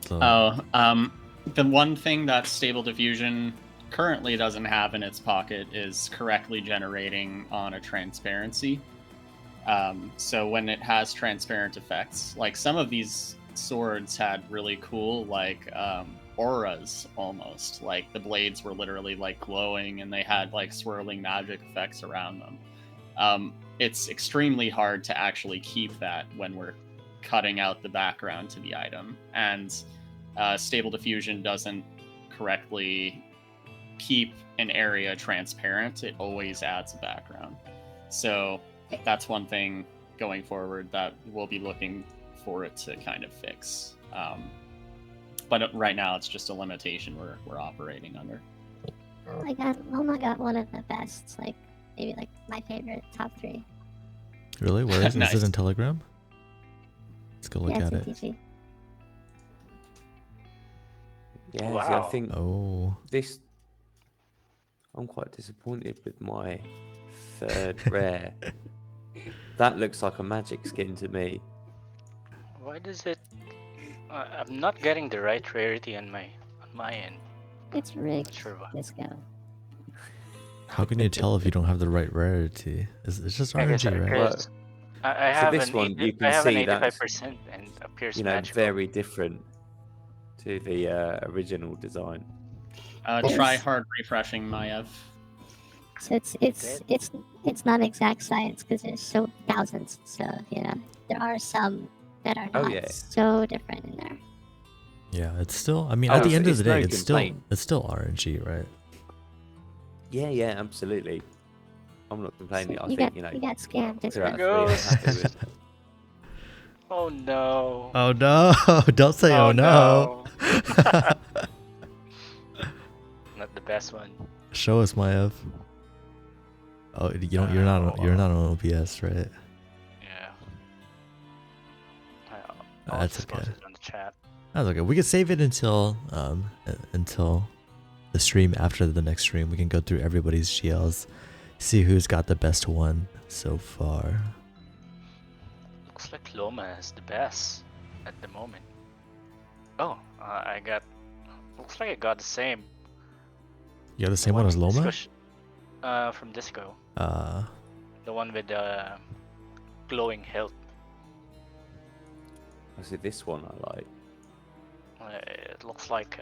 The one thing that Stable Diffusion currently doesn't have in its pocket is correctly generating on a transparency. So when it has transparent effects, like some of these swords had really cool like auras almost, like the blades were literally like glowing and they had like swirling magic effects around them. It's extremely hard to actually keep that when we're cutting out the background to the item, and Stable Diffusion doesn't correctly keep an area transparent. It always adds a background. So that's one thing going forward that we'll be looking for it to kind of fix. But right now it's just a limitation we're operating under. Loma got one of the best, like maybe like my favorite top 3. Really? Where is, Nice. is it in Telegram? Let's go look Yeah, at it. it's in TG. Yeah, see, I Wow. think Oh, this. I'm quite disappointed with my 3rd rare. That looks like a magic skin to me. Why does it? I'm not getting the right rarity on my end. It's rigged. Sure why. Disco. how can you tell if you don't have the right rarity? It's just I guess RNG, right? because I So have this an one, you can I have an see that's, 85% and appears you know, magical. very different to the original design. Try hard refreshing, Maiev. So it's not exact science because there's so thousands. So there are some that are Oh, not yeah. so different in there. Yeah, it's still. I mean, Oh, at the end of it's the day, no it's still complaint. RNG, right? Yeah, absolutely. I'm not complaining. So I you think, got you got scammed. Disco. throughout Goes. I'm happy with. Oh no. Oh no! Don't say oh, no. Not the best one. Show us, Maiev. Oh, you don't. You're not on OBS, right? Yeah. That's just post okay. it on the chat. That's okay. We can save it until the stream after the next stream. We can go through everybody's GLs, see who's got the best one so far. Looks like Loma is the best at the moment. Oh, I got. Looks like I got the same. You got the same one as Loma? From Disco. The one with the glowing health. I see this one I like. It looks like.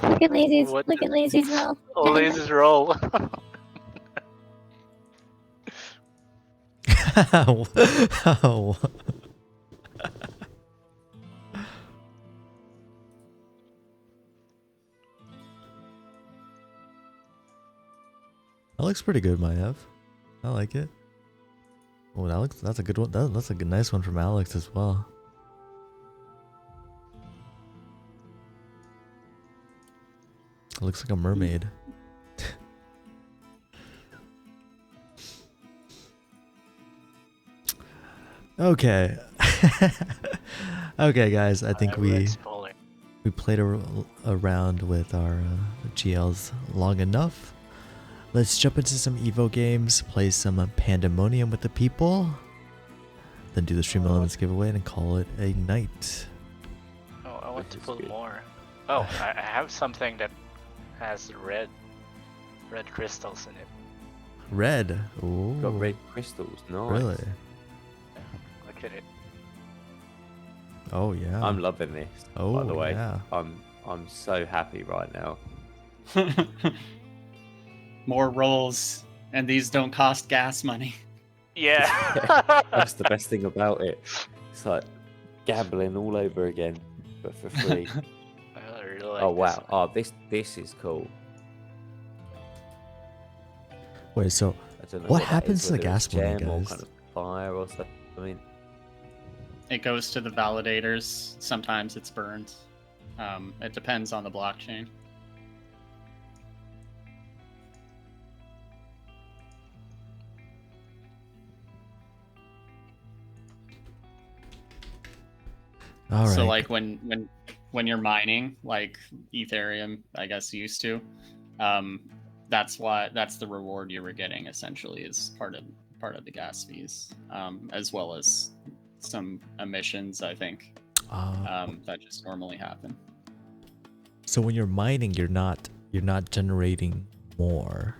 Look at Lazy's. What Look the- at Lazy's roll. Oh, Lazy's roll. Oh. That looks pretty good, Maiev. I like it. Oh, that's a good one. That's a good, nice one from Alex as well. It looks like a mermaid. Okay. Okay, guys. I think we played around with our GLs long enough. Let's jump into some Evo games, play some Pandemonium with the people, then do the Stream Elements giveaway and call it a night. Oh, I want to This is pull good. more. Oh, I have something that has red crystals in it. Red. Ooh. Got red crystals. Nice. Really? Look at it. Oh yeah. I'm loving this. Oh, by the way, yeah. I'm so happy right now. More rolls, and these don't cost gas money. Yeah. That's the best thing about it. It's like gambling all over again, but for free. I really like Oh this wow! one. Oh, this is cool. Wait. So I don't know What that happens is, to the whether it's gas money, gem or guys? kind of fire or something. I mean, It goes to the validators. Sometimes it's burned. It depends on the blockchain. all right. So like when you're mining, like Ethereum, I guess used to, that's the reward you were getting essentially is part of the gas fees, as well as some emissions, I think, that just normally happen. So when you're mining, you're not generating more.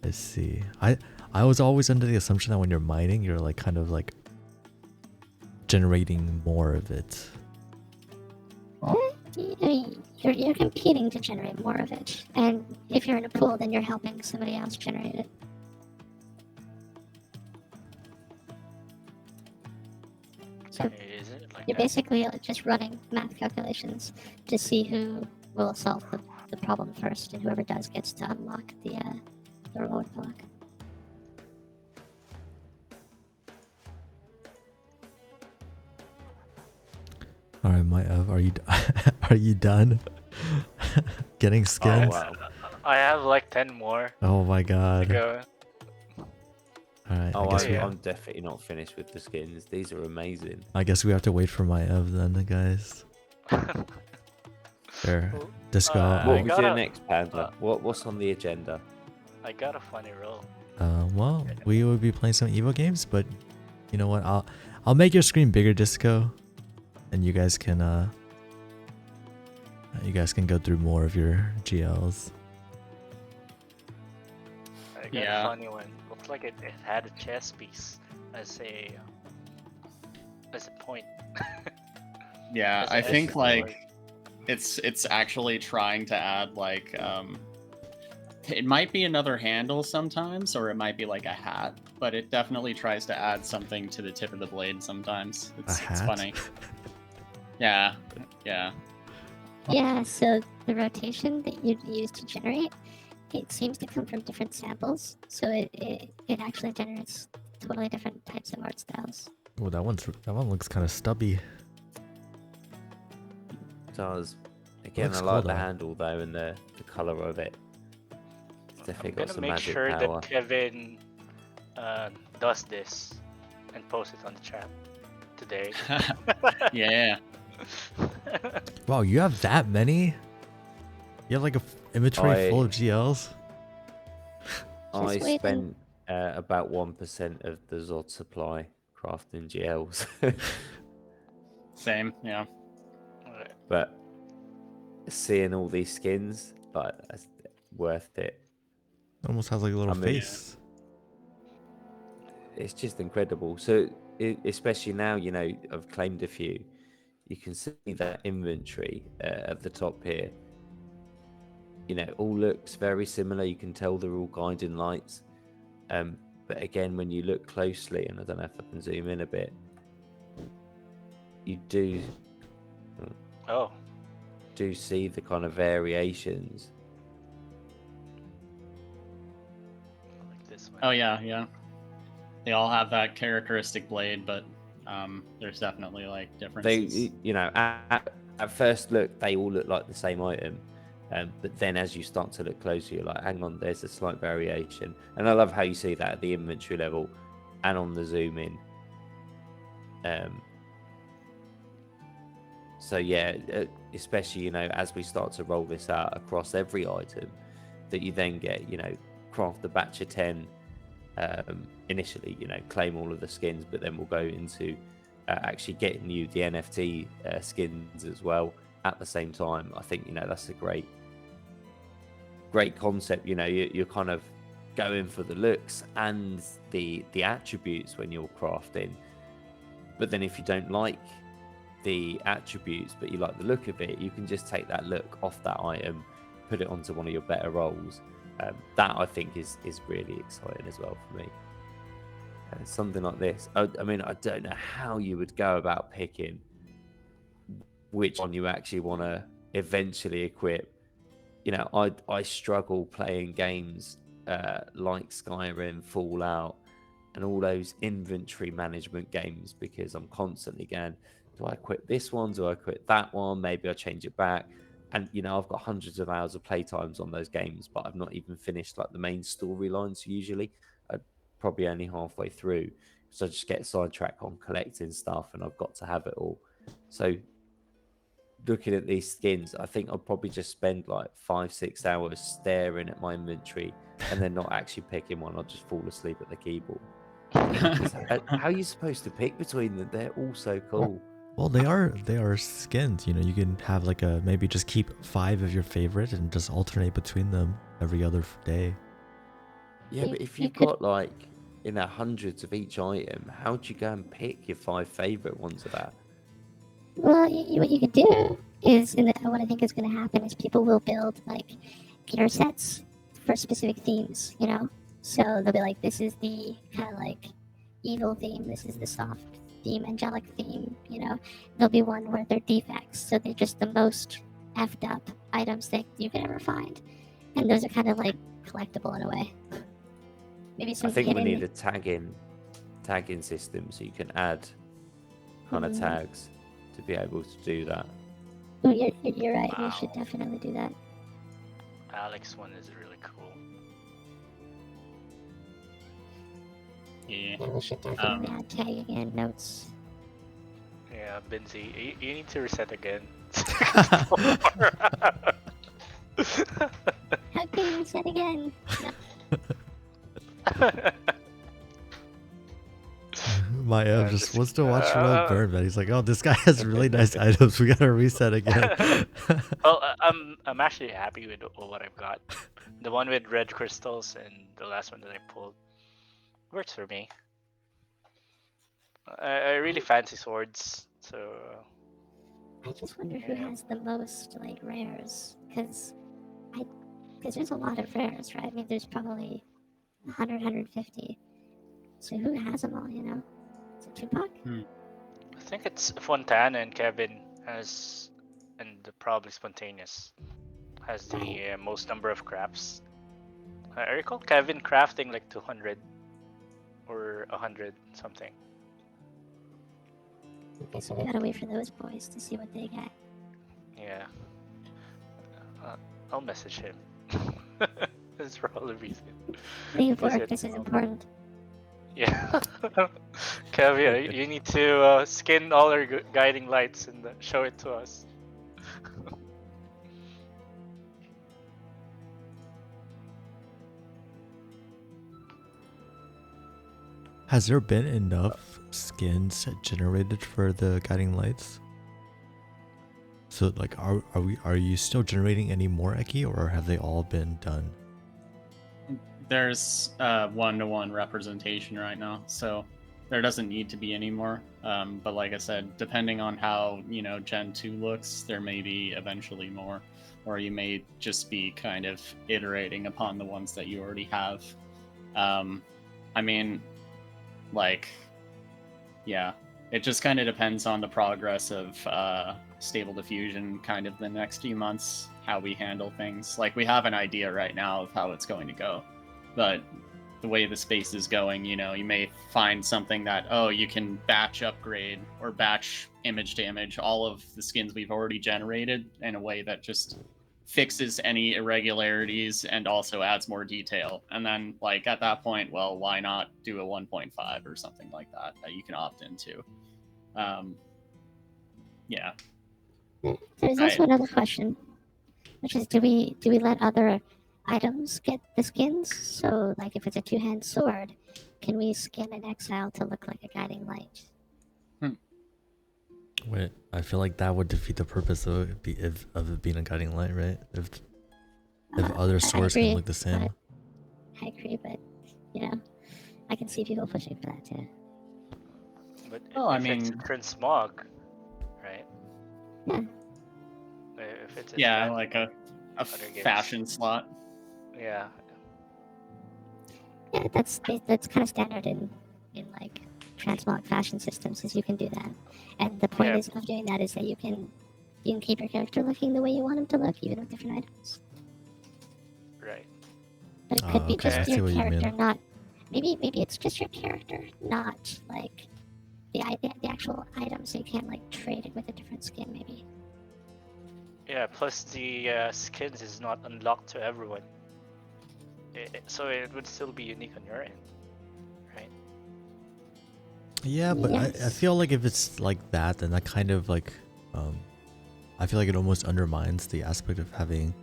I see. I was always under the assumption that when you're mining, you're like kind of like generating more of it. I mean, you're competing to generate more of it, and if you're in a pool, then you're helping somebody else generate it. So Is it like you're that? basically just running math calculations to see who will solve the problem first, and whoever does gets to unlock the reward block. All right, Maiev, are you are you done getting skins? wow. I have like 10 more Oh my to god! go. All right, Oh, Yeah. I'm definitely not finished with the skins. These are amazing. I guess we have to wait for Maiev then, guys. There, Well, Disco. I What we got do a- next, Panda? What's on the agenda? I got a funny roll. Well, we will be playing some Evo games, but you know what? I'll make your screen bigger, Disco, and you guys can go through more of your GLs. I got Yeah. a funny one. Looks like it had a chess piece as a point. Yeah, As I a think board. like it's actually trying to add like it might be another handle sometimes, or it might be like a hat, but it definitely tries to add something to the tip of the blade sometimes. It's hat? funny. Yeah, yeah. Yeah, so the rotation that you'd use to generate, it seems to come from different samples, so it actually generates totally different types of art styles. Oh, that one looks kind of stubby. Does again, Looks I cool, like the though. handle though and the color of it. It's definitely I'm got gonna some make magic sure power. that Kevin does this and post it on the chat today. Yeah. Wow, you have that many? You have like a inventory full of GLs? I Just wait spent about 1% of the Zod supply crafting GLs, Same, yeah. Alright. but seeing all these skins, like, that's worth it. Almost has like a little I mean- face. It's just incredible. So, especially now, you know, I've claimed a few. You can see that inventory at the top here. You know, all looks very similar. You can tell they're all guiding lights. But again, when you look closely, and I don't know if I can zoom in a bit, you do Oh, see the kind of variations. like this one. Oh yeah, yeah. They all have that characteristic blade, but there's definitely like differences. They, you know, at first look, they all look like the same item. But then as you start to look closer, you're like, hang on, there's a slight variation. And I love how you see that at the inventory level and on the zoom in. So yeah, especially, you know, as we start to roll this out across every item, that you then get, you know, craft a batch of 10, initially, you know, claim all of the skins, but then we'll go into actually getting you the NFT skins as well at the same time. I think, you know, that's a great concept. You know, you're kind of going for the looks and the attributes when you're crafting, but then if you don't like the attributes but you like the look of it, you can just take that look off that item, put it onto one of your better rolls. That I think is really exciting as well for me. Something like this, I mean, I don't know how you would go about picking which one you actually want to eventually equip. You know, I struggle playing games like Skyrim, Fallout, and all those inventory management games, because I'm constantly going, do I equip this one? Do I equip that one? Maybe I change it back. And, you know, I've got hundreds of hours of playtimes on those games, but I've not even finished like the main storylines usually. I'm probably only halfway through. So I just get sidetracked on collecting stuff and I've got to have it all. So looking at these skins, I think I'll probably just spend like 5-6 hours staring at my inventory and then not actually picking one. I'll just fall asleep at the keyboard. How are you supposed to pick between them? They're all so cool. Well, they are skins. You know, you can have like maybe just keep 5 of your favorite and just alternate between them every other day. Yeah, but if you've could- got like, you know, hundreds of each item, how do you go and pick your 5 favorite ones of that? Well, what you could do is, what I think is going to happen is people will build like gear sets for specific themes, you know? So they'll be like, this is the kind of like evil theme, this is the soft theme, angelic theme, you know? There'll be one where they're defects, so they're just the most effed up items that you could ever find. And those are kind of like collectible in a way. Maybe I some think we hidden... need a tagging system so you can add kind of tags to be able to do that. Oh, you're right. We Wow. should definitely do that. Alex one is really cool. Yeah. Yeah, we should definitely add tagging and notes. Yeah, Binzy, you need to reset again. How can you reset again? Maiev just wants to watch the world burn, man. He's like, oh, this guy has really nice items. We gotta reset again. Well, I'm actually happy with what I've got. The one with red crystals and the last one that I pulled works for me. I really fancy swords, so I just wonder who has the most like rares, because there's a lot of rares, right? I mean, there's probably 100, 150. So who has them all? You know, is it Tupac? I think it's Fontana and Kevin has, and probably Spontaneous has the most number of crafts. I recall Kevin crafting like 200 or 100 something. Okay, so we gotta wait for those boys to see what they get. Yeah. I'll message him. That's probably the reason. Leave Was work. it- This is important. Yeah. Kev, you need to skin all our guiding lights and show it to us. Has there been enough skins generated for the guiding lights? So like, are you still generating any more Eki, or have they all been done? There's 1-to-1 representation right now, so there doesn't need to be any more. But like I said, depending on how Gen 2 looks, there may be eventually more, or you may just be kind of iterating upon the ones that you already have. I mean, like, yeah, it just kind of depends on the progress of Stable Diffusion, kind of the next few months, how we handle things. Like, we have an idea right now of how it's going to go, but the way the space is going, you may find something that, you can batch upgrade or batch image to image all of the skins we've already generated in a way that just fixes any irregularities and also adds more detail. And then, like, at that point, well, why not do a 1.5 or something like that you can opt into? Yeah. There's also another question, which is, do we let other items get the skins? So, like, if it's a two-hand sword, can we skin an exile to look like a guiding light? Wait, I feel like that would defeat the purpose of it being a guiding light, right? If other swords can look the same. I agree, but I can see people pushing for that too. But Well, I if it's mean- transmog, right? Yeah. If it's like a Other games. fashion slot. yeah. Yeah, that's kind of standard in like transmog fashion systems, is you can do that. And the point Yeah. of doing that is that you can keep your character looking the way you want him to look, even with different items. Right. But it could be okay, I just see your what you character, mean. not maybe it's just your character, not like the actual item, so you can't like trade it with a different skin, maybe. Yeah. Plus the skins is not unlocked to everyone. So it would still be unique on your end, right? Yeah, but I Yes. feel like if it's like that, then that kind of like, I feel like it almost undermines the aspect of having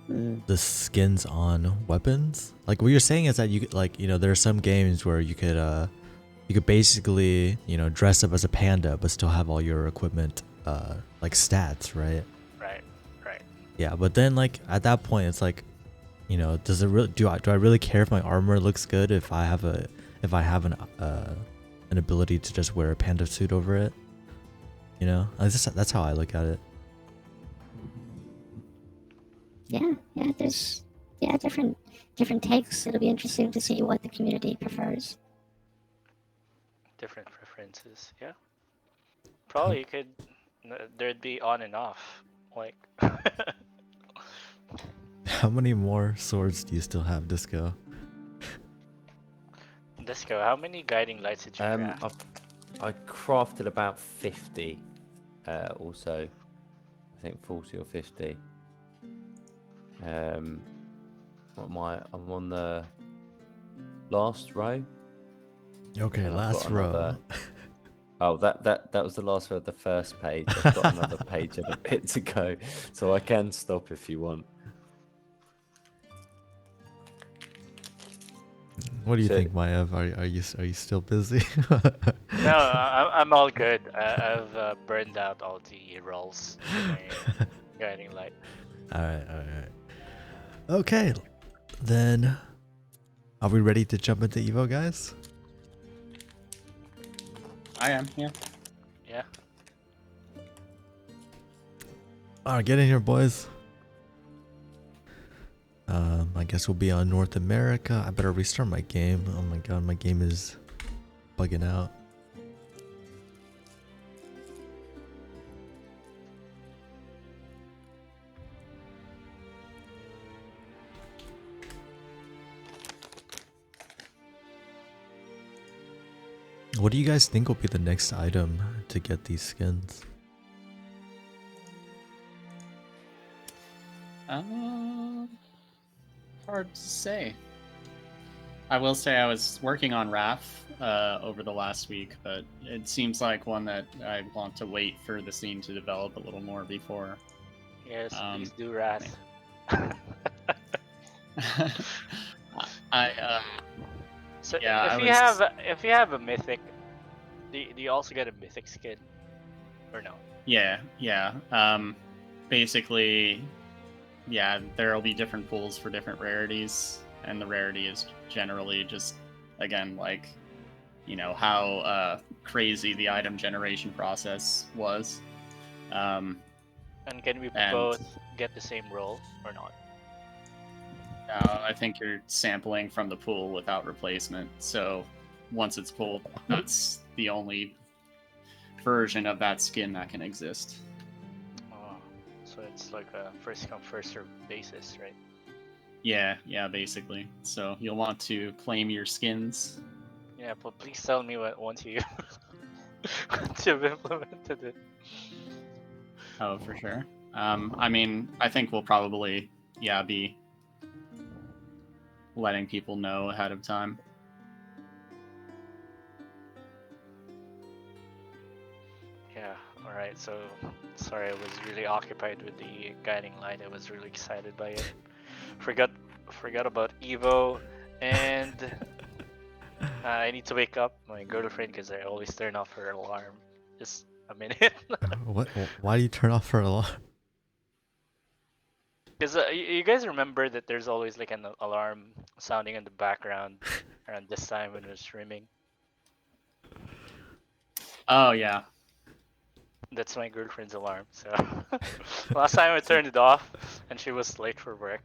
the skins on weapons. Like what you're saying is that you could, like, there are some games where you could basically, dress up as a panda but still have all your equipment, like stats, right? Right. Right. Yeah, but then like at that point, it's like, does it really do I really care if my armor looks good if I have an ability to just wear a panda suit over it? You know, that's how I look at it. Yeah, there's different takes. It'll be interesting to see what the community prefers. Different preferences. Yeah. Probably you could. There'd be on and off. Like. How many more swords do you still have, Disco? Disco, how many guiding lights did you craft? I crafted about 50. Also, I think 40 or 50. What am I? I'm on the last row. Okay, And I've last got row. another- Oh, that was the last row of the first page. I've got another page and a bit to go, so I can stop if you want. What do you So- think, Maiev? Are you still busy? No, I'm all good. I've burned out all the rolls for my guiding light. All right. Okay, then are we ready to jump into Evo, guys? I am, yeah. Yeah. All right, get in here, boys. I guess we'll be on North America. I better restart my game. Oh my god, my game is bugging out. What do you guys think will be the next item to get these skins? Hard to say. I will say I was working on Wrath over the last week, but it seems like one that I want to wait for the scene to develop a little more before. Yes, please do Wrath. So Yeah, if you have a mythic, do you also get a mythic skin, or no? Yeah. Basically, yeah, there'll be different pools for different rarities, and the rarity is generally just, again, like, you know, how crazy the item generation process was. And can we both get the same roll or not? I think you're sampling from the pool without replacement, so once it's pulled, that's the only version of that skin that can exist. Oh, so it's like a first come first serve basis, right? Yeah, basically. So you'll want to claim your skins. Yeah, but please tell me once you once you've implemented it. Oh, for sure. I mean, I think we'll probably, be letting people know ahead of time. Yeah, alright, so sorry, I was really occupied with the guiding light. I was really excited by it. Forgot about Evo, and I need to wake up my girlfriend because I always turn off her alarm. Just a minute. What? Why do you turn off her alarm? Because you guys remember that there's always like an alarm sounding in the background around this time when we're streaming? Oh, yeah. That's my girlfriend's alarm. So last time I turned it off and she was late for work.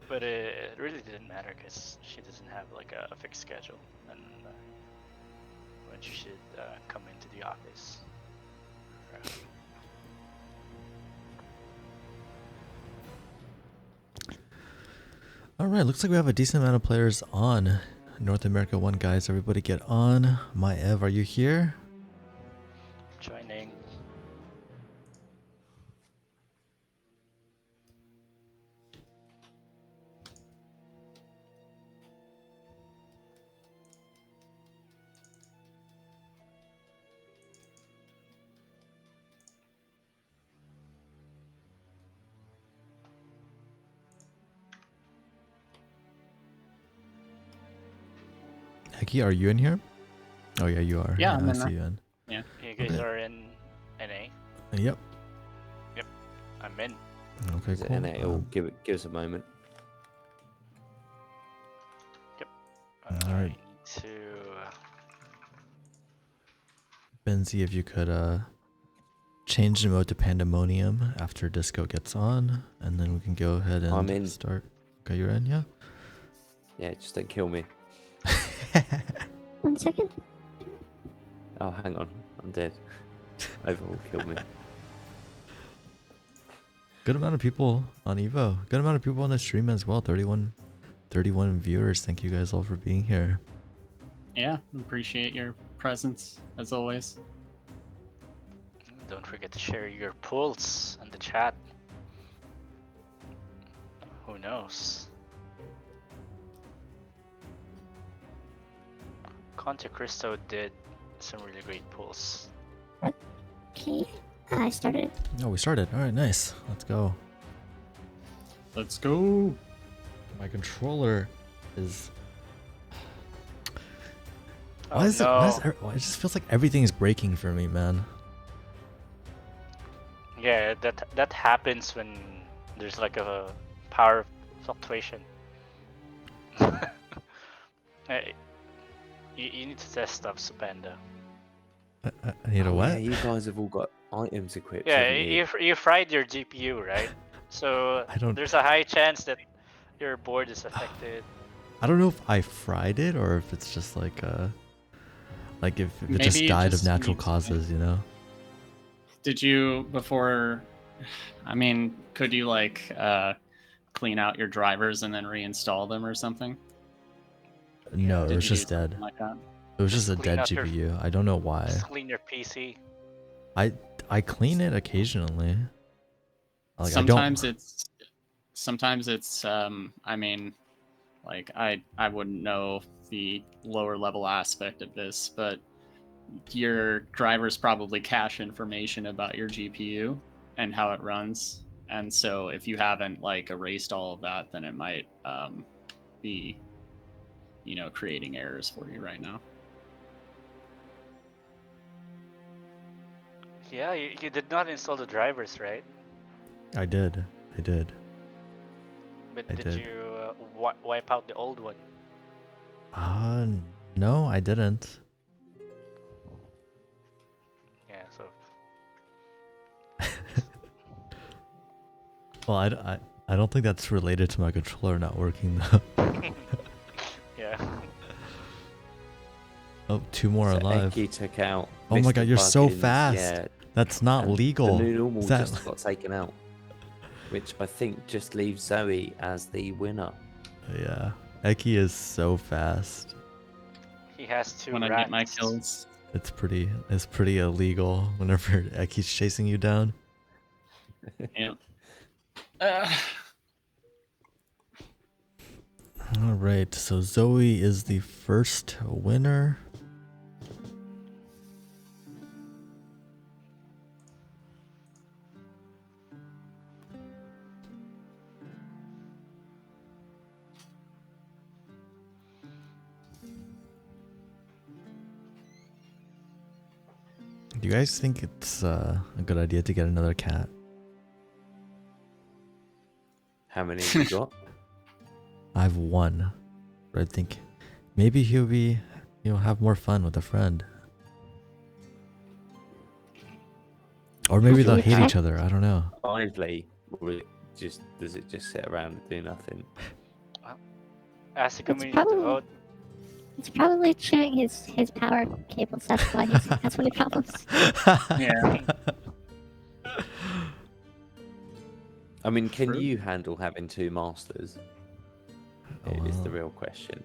But it really didn't matter because she doesn't have like a fixed schedule and when she should come into the office. All right, looks like we have a decent amount of players on North America 1, guys. Everybody get on. Maiev, are you here? Joining. Hecky, are you in here? Oh yeah, you are. Yeah, I'm I in see there. you in. Yeah. You guys Okay. are in NA? Yep. I'm in. Okay, Is it cool. NA? Or give us a moment. All right. I need to Binzy, if you could change the mode to Pandemonium after Disco gets on, and then we can go ahead and I'm in. start. Okay, you're in, yeah? Yeah, just don't kill me. 1 second. Oh, hang on. I'm dead. Overall, kill me. Good amount of people on Evo. Good amount of people on the stream as well. 31 viewers. Thank you guys all for being here. Yeah, appreciate your presence as always. Don't forget to share your pulls on the chat. Who knows? Conte Cristo did some really great pulls. Okay, I started. Oh, we started. All right, nice. Let's go. Let's go. My controller is. Oh, Why is no. why it just feels like everything's breaking for me, man. Yeah, that happens when there's like a power fluctuation. Hey, you need to test stuff, Panda. I need a Oh, what? yeah, you guys have all got items equipped. Yeah, haven't you? you fried your GPU, right? So I don't- there's a high chance that your board is affected. I don't know if I fried it or if it's just like if it just Maybe it died just of natural needs- causes, you know? Did you before? I mean, could you like clean out your drivers and then reinstall them or something? No, it Did was you just do something dead. like that? It was just a clean dead out your- GPU. I don't know why. Just clean your PC. I clean it occasionally. Like sometimes it's I mean, like I wouldn't know the lower level aspect of this, but your drivers probably cache information about your GPU and how it runs, and so if you haven't like erased all of that, then it might be, you know, creating errors for you right now. Yeah, you did not install the drivers, right? I did. But I did did. you wipe out the old one? No, I didn't. Yeah, so Well, I don't think that's related to my controller not working though. yeah. Oh, 2 more So alive. Eki took out. Oh my Mr. god, you're so Buggins, fast. Yeah, That's not and legal. The new normal Is that- just got taken out, which I think just leaves Zoe as the winner. Yeah. Eki is so fast. He has 2 When I rats. get my kills, It's pretty illegal whenever Eki's chasing you down. yeah. All right, so Zoe is the first winner. Do you guys think it's a good idea to get another cat? How many have you got? I have 1, but I think maybe he'll have more fun with a friend. Or maybe they'll hate each other. I don't know. Lively, or does it just sit around and do nothing? Ask the It's community probably- to vote. It's probably chewing his power cables. That's why he has so many problems. Yeah. I mean, can True. you handle having 2 masters? It is the well. real question.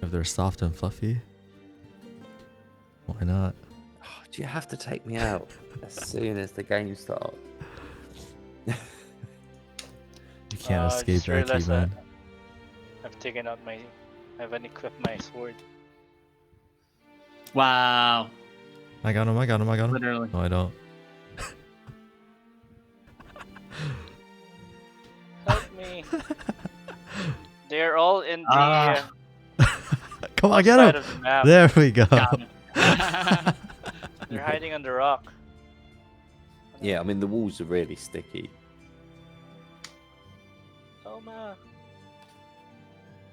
If they're soft and fluffy, why not? Oh, do you have to take me out as soon as the game starts? You can't I escape just realized Eki, man. I've taken out I haven't equipped my sword. Wow. I got him. Literally. No, I don't. Help me. They're all in the Ah. Come on, get outside him. of the map. There we go. Got it. They're hiding under rock. Yeah, I mean, the walls are really sticky. Oh man.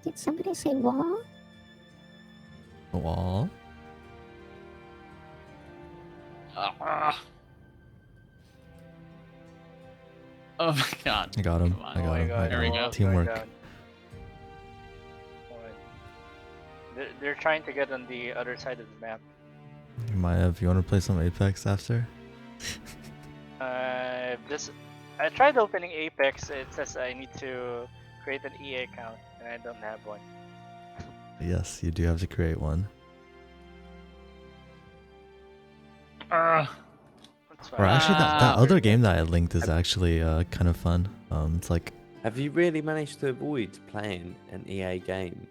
Did somebody say wall? Wall. Oh my god. I got him. Come on. I got Oh my him. god, There we go. wall's Teamwork. going down. They're trying to get on the other side of the map. Maiev, you want to play some Apex after? This I tried opening Apex. It says I need to create an EA account, and I don't have one. Yes, you do have to create one. Ugh. That's Or fine. actually, that Ah. other game that I linked is actually kind of fun. It's like, Have you really managed to avoid playing an EA game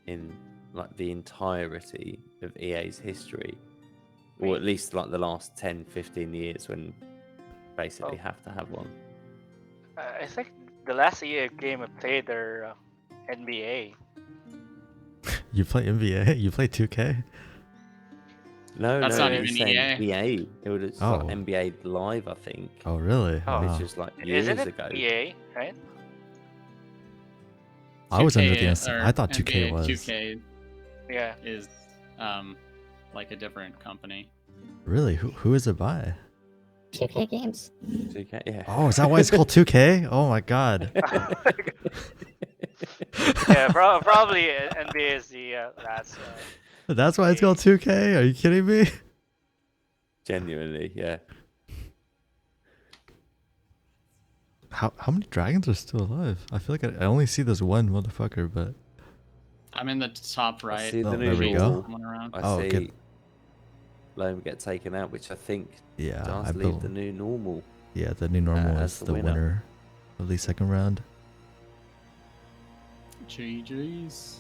in like the entirety of EA's history? Or at least like the last 10, 15 years when basically have to have one? I think the last EA game I played are NBA. you play NBA? You play 2K? No, That's no, not he's even saying EA. It was like Oh. NBA Live, I think. Oh, really? Oh. Which Wow. was like years Isn't it ago. EA, right? I was under 2K the I thought 2K NBA was. 2K Yeah. is like a different company. Really? Who is it by? 2K games. 2K, yeah. Oh, is that why it's called 2K? Oh my god. Yeah, probably NBA is the last. That's why it's called 2K? Are you kidding me? Genuinely, yeah. How many dragons are still alive? I feel like I only see this one motherfucker, but I'm in the top right. see the Oh, new there we go. normal. Someone around. I Oh, see good. Loam get taken out, which I think yeah, does I leave the believe. new normal. Yeah, the new normal as is the the winner. winner of the second round. GG's.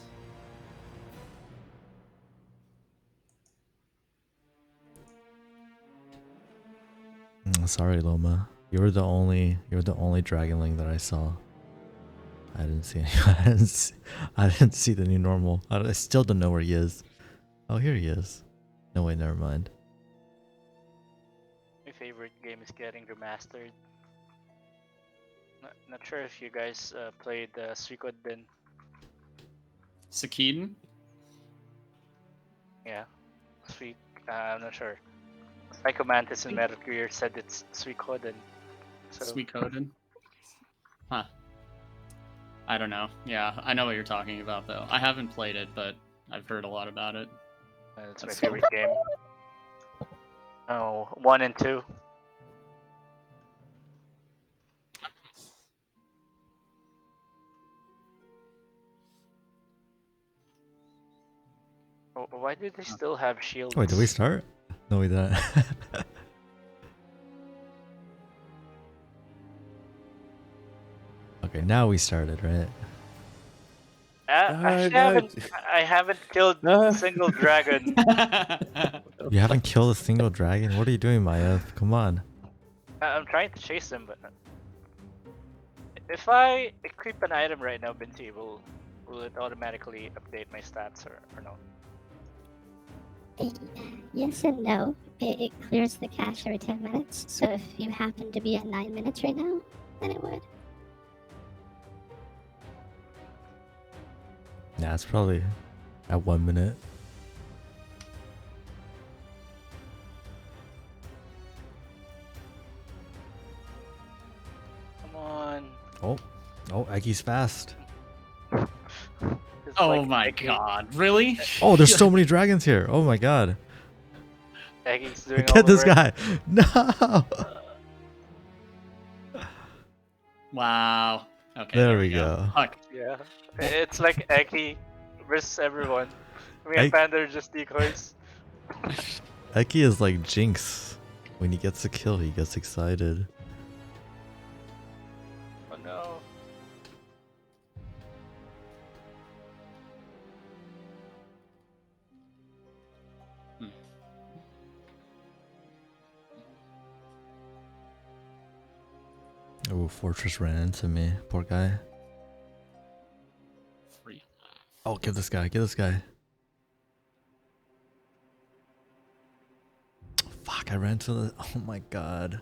Sorry, Loma. You're the only dragonling that I saw. I didn't see any. I didn't see the new normal. I still don't know where he is. Oh, here he is. No way, never mind. My favorite game is getting remastered. Not sure if you guys played Suikoden. Sakiden? Yeah, sweet. I'm not sure. Psychomantis and Metal Gear said it's Suikoden. So Sweet coded? Huh. I don't know. Yeah, I know what you're talking about though. I haven't played it, but I've heard a lot about it. That's my That's favorite game. Oh, 1 and 2. Oh, why do they still have shields? Wait, did we start? No, we didn't. Okay, now we started, right? I haven't killed No. a single dragon. You haven't killed a single dragon? What are you doing, Maiev? Come on. I'm trying to chase them, but if I equip an item right now, Binzy, will it automatically update my stats or no? Yes and no. It clears the cache every 10 minutes. So if you happen to be at 9 minutes right now, then it would. Nah, it's probably at 1 minute. Come on. Oh, Eggy's fast. It's Oh like my Eggy- god, really? Oh, there's so many dragons here. Oh my god. Eggy's doing all Get the this work. guy. No. Wow. Okay. There we go. Fuck. Yeah, it's like Eggy versus everyone. Me Egg- and Panda are just decoys. Eki is like Jinx. When he gets a kill, he gets excited. Oh no. Oh, Fortress ran into me. Poor guy. Free. Oh, get this guy. Get this guy. Fuck, I ran to the... Oh my god.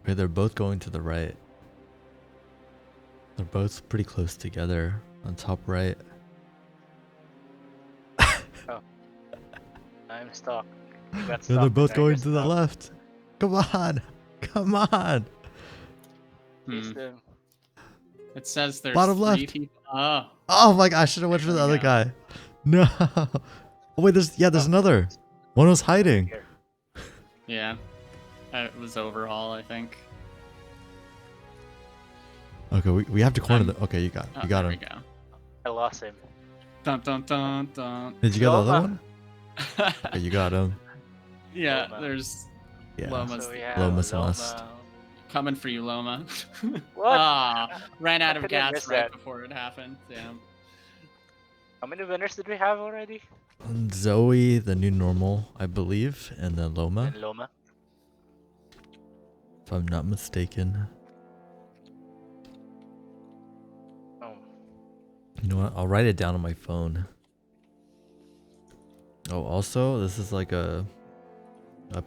Okay, they're both going to the right. They're both pretty close together on top right. I'm stuck. You got Yeah, stuck. they're both I going got to the stuck. left. Come on. Come on. Chase Hmm. them. It says there's Bottom 3 left. people. Oh, Oh my god, I should have went for There the we other go. guy. No. Oh wait, there's Oh. another. One was hiding. Here. yeah. It was overhaul, I think. Okay, we have to corner the. Okay, you Oh, got there him. we go. I lost him. Dun dun dun dun. Did you get the other Loma. one? Okay, you got him. Yeah, Loma. there's Yeah. Loma's So we have Loma's must. Loma. coming for you, Loma. What? Ah, ran How out of could I gas miss right that? before it happened. Damn. How many winners did we have already? Zoe, the new normal, I believe, and then Loma, And Loma. if I'm not mistaken. Oh. You know what? I'll write it down on my phone. Oh, also, this is like a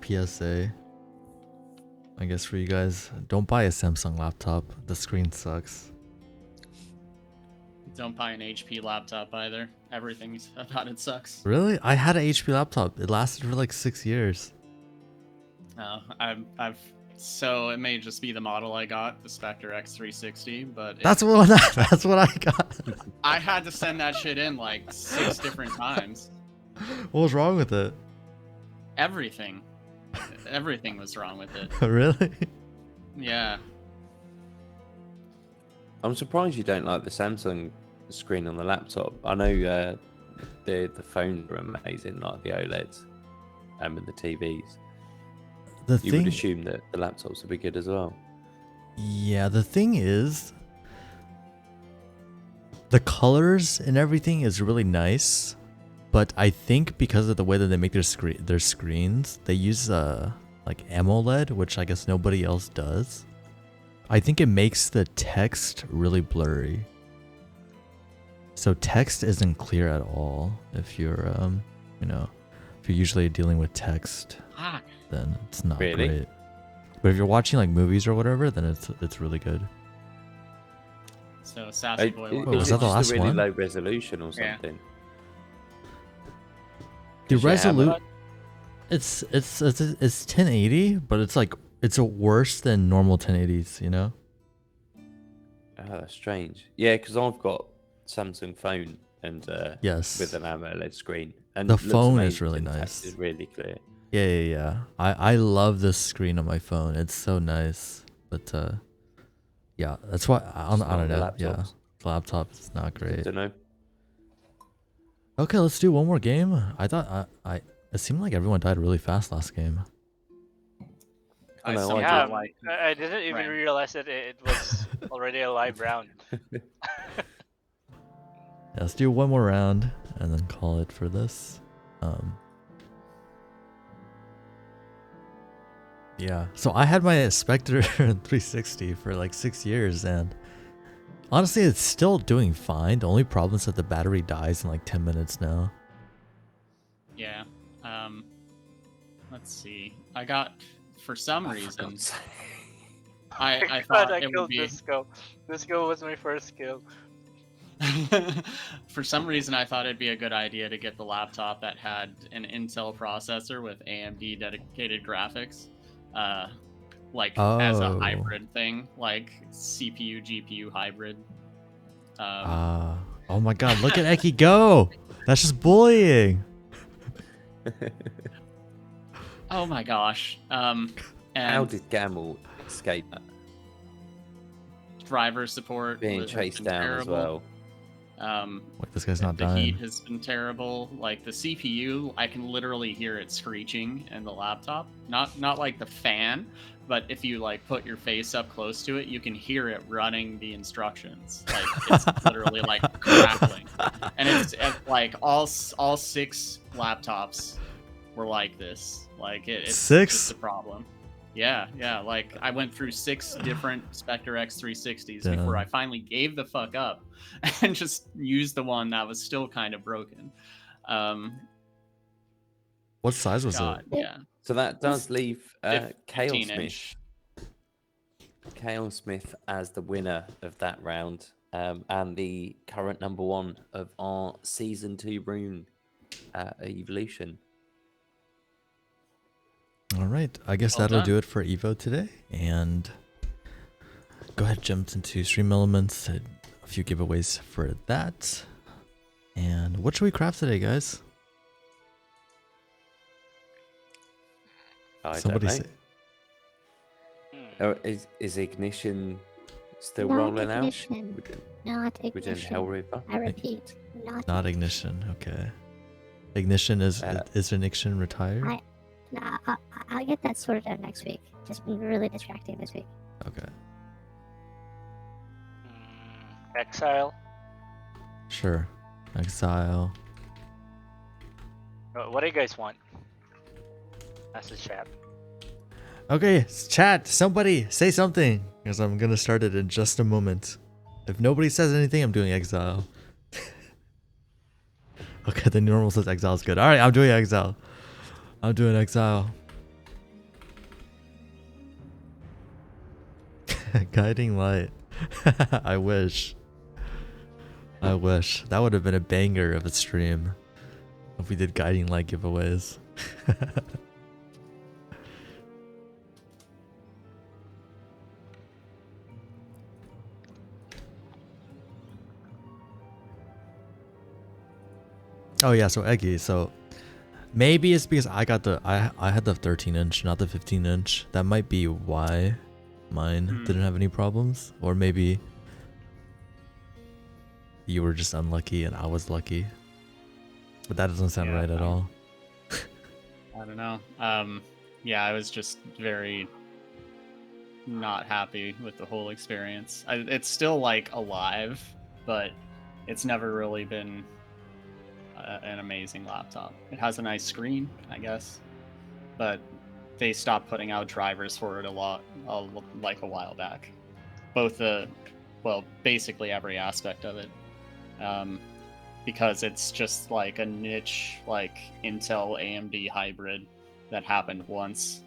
PSA. I guess for you guys, don't buy a Samsung laptop. The screen sucks. Don't buy an HP laptop either. Everything about it sucks. Really? I had an HP laptop. It lasted for like 6 years. No, so it may just be the model I got, the Spectre X360, but That's what I got. I had to send that shit in like 6 different times. What was wrong with it? Everything was wrong with it. Really? Yeah. I'm surprised you don't like the Samsung screen on the laptop. I know the phones are amazing, like the OLEDs and the TVs. The You thing, would assume that the laptops would be good as well. yeah, the thing is, the colors and everything is really nice, but I think because of the way that they make their screens, they use like AMOLED, which I guess nobody else does. I think it makes the text really blurry. So text isn't clear at all if you're if you're usually dealing with text, Ah, then it's not Really? great. But if you're watching like movies or whatever, then it's really good. so Sassy Boy. Wait, was is that it the just last a really one? low resolution or Yeah. something? The Does it have a- resolution, it's 1080, but it's worse than normal 1080s, you know? Oh, that's strange. Yeah, because I've got Samsung phone and Yes. with an AMOLED screen, and The it looks phone is amazing, really the text nice. is really clear. Yeah. I love this screen on my phone. It's so nice. But yeah, that's why I Just don't not on the know. Yeah, laptops. the laptop is not I great. don't know. Okay, let's do one more game. I thought it seemed like everyone died really fast last game. I know, somehow I Yeah, did. like I didn't even Right. realize that it was already a live round. Yeah, let's do one more round and then call it for this. Yeah, so I had my Spectre 360 for like 6 years, and honestly, it's still doing fine. The only problem is that the battery dies in like 10 minutes now. Yeah. Let's see. I got, for some Oh, for reason, God's sake. I God, thought I it would killed be. Disco. Disco was my first kill. For some reason, I thought it'd be a good idea to get the laptop that had an Intel processor with AMD dedicated graphics, as a Oh. hybrid thing, like CPU GPU hybrid. Oh my god, look at Eki go! That's just bullying! Oh my gosh. And How did Gamble escape that? driver support Being has chased been down as terrible. well. Like, this guy's not The heat dying. has been terrible. Like the CPU, I can literally hear it screeching in the laptop. Not like the fan, but if you like put your face up close to it, you can hear it running the instructions. Like it's literally like crackling. And it's like all 6 laptops were like this. Like it's 6? just a problem. Yeah. Like I went through 6 different Spectre X360s Damn. before I finally gave the fuck up and just used the one that was still kind of broken. What size was God, it? yeah. So that does leave chaos 15 Mish. inch. Chaos Smith as the winner of that round, and the current number 1 of our Season 2 rune evolution. All right, I guess Well that'll done. do it for Evo today. And go ahead, jump into Stream Elements. A few giveaways for that. And what should we craft today, guys? I Somebody don't say. know. Oh, is Ignition still Not rolling ignition. Not out? We're doing ignition. Hellreaper. I repeat, Not ignition. Okay. Ignition is Uh, Ignition retired? Nah, I'll get that sorted out next week. Just been really distracting this week. Okay. Exile. Sure. Exile. What do you guys want? That's the chat. Okay, chat, somebody say something, because I'm gonna start it in just a moment. If nobody says anything, I'm doing exile. Okay, the normal says exile is good. Alright, I'm doing exile. I'm doing exile. Guiding light. I wish. I wish. That would have been a banger of a stream if we did guiding light giveaways. Oh yeah, so Eggy, so maybe it's because I got the I had the 13-inch, not the 15-inch. That might be why mine didn't have any problems, or maybe you were just unlucky and I was lucky. But that doesn't sound right at all. I don't know. Yeah, I was just very not happy with the whole experience. It's still like alive, but it's never really been an amazing laptop. It has a nice screen, I guess, but they stopped putting out drivers for it like a while back. Both basically every aspect of it, because it's just like a niche, like Intel AMD hybrid that happened once.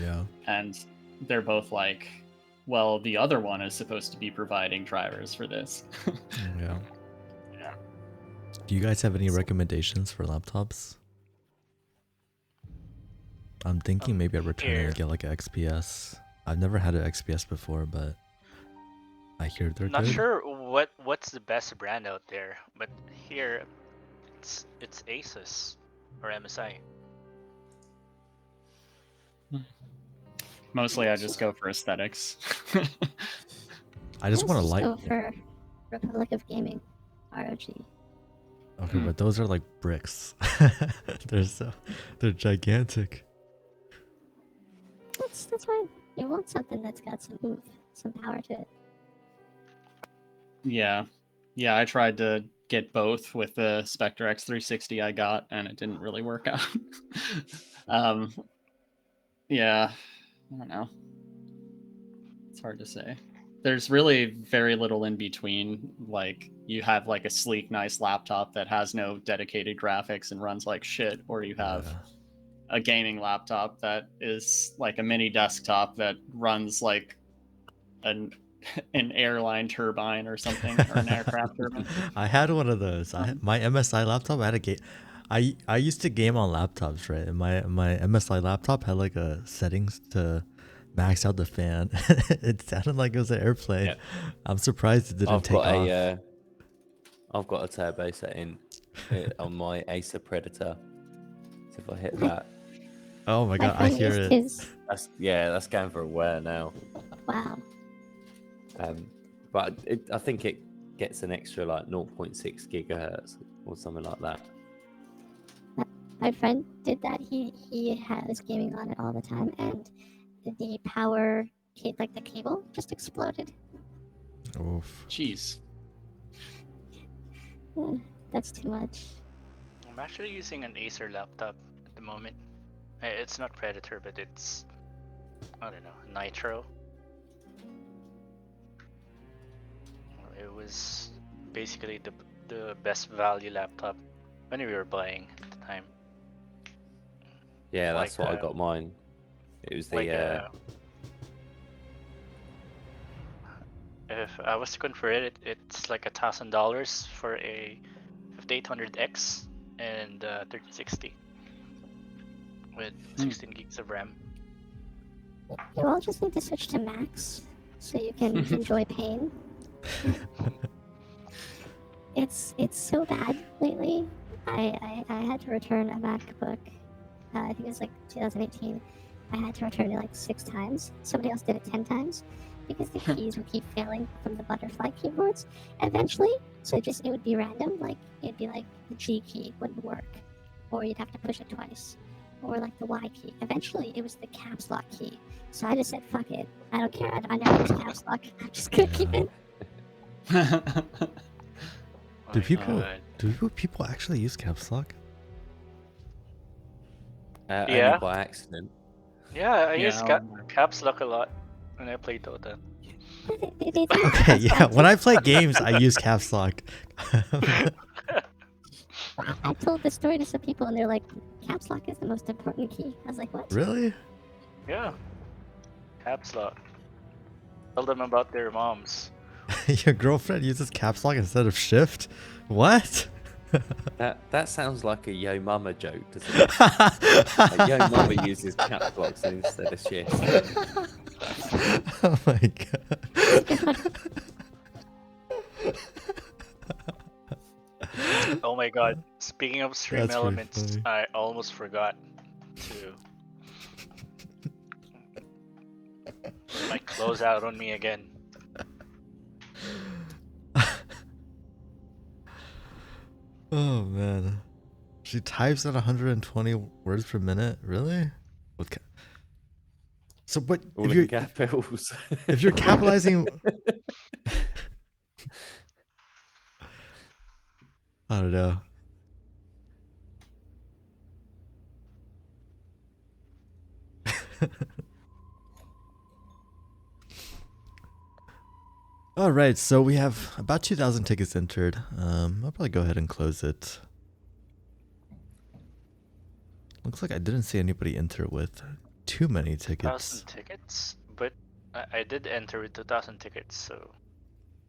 Yeah. And they're both like, well, the other one is supposed to be providing drivers for this. Yeah. Yeah. Do you guys have any recommendations for laptops? I'm thinking maybe I return it and get like an XPS. I've never had an XPS before, but I hear they're Not good. sure what's the best brand out there, but here it's Asus or MSI. Mostly I just go for aesthetics. I just want to Let's light. go for Republic of Gaming, ROG. Okay, but those are like bricks. They're gigantic. That's fine. You want something that's got some oomph, some power to it. Yeah, I tried to get both with the Spectre X360 I got, and it didn't really work out. Yeah, I don't know. It's hard to say. There's really very little in between. Like, you have like a sleek, nice laptop that has no dedicated graphics and runs like shit, or you have a gaming laptop that is like a mini desktop that runs like an airline turbine or something, or an aircraft turbine. I had one of those. My MSI laptop, I had a game. I used to game on laptops, right? And my MSI laptop had like a settings to max out the fan. It sounded like it was an airplane. Yeah. I'm surprised it didn't take off. I've got a turbo setting on my Acer Predator. So if I hit that. Oh my god, I hear it. That's going for a wear now. Wow. But I think it gets an extra like 0.6 gigahertz or something like that. My friend did that. He was gaming on it all the time, and the power, like the cable, just exploded. Oof. Jeez. That's too much. I'm actually using an Acer laptop at the moment. It's not Predator, but it's, I don't know, Nitro. It was basically the best value laptop when we were buying at the time. Yeah, that's what I got mine. It was the If I was to convert it, it's like $1,000 for a 5800X and 3060 with 16 gigs of RAM. You all just need to switch to max so you can enjoy pain. It's so bad lately. I had to return a MacBook. I think it was like 2018. I had to return it like 6 times. Somebody else did it 10 times because the keys would keep failing from the butterfly keyboards. Eventually, so it would be random. Like it'd be like the G key wouldn't work, or you'd have to push it twice, or like the Y key. Eventually, it was the caps lock key. So I just said, "Fuck it, I don't care. I never use caps lock. I'm just gonna keep it." Do God. people actually use caps lock? Only Yeah. by accident. Yeah, I Yeah, use caps lock a lot when I play Dota. They do. Okay, yeah. When I play games, I use caps lock. I told this story to some people, and they're like, "Caps lock is the most important key." I was like, "What?" Really? Yeah, caps lock. Tell them about their moms. Your girlfriend uses caps lock instead of shift? What? That sounds like a Yo Mama joke, doesn't it? Like, Yo Mama uses caps locks instead of shift. Oh my god. Oh my god. Speaking of stream That's pretty elements, funny. I almost forgot to. Might close out on me again. Oh man. She types at 120 words per minute? Really? With so what All if in you're capitals. if you're capitalizing I don't know. All right, so we have about 2,000 tickets entered. I'll probably go ahead and close it. Looks like I didn't see anybody enter with too many tickets. 2,000 tickets? But I did enter with 2,000 tickets, so.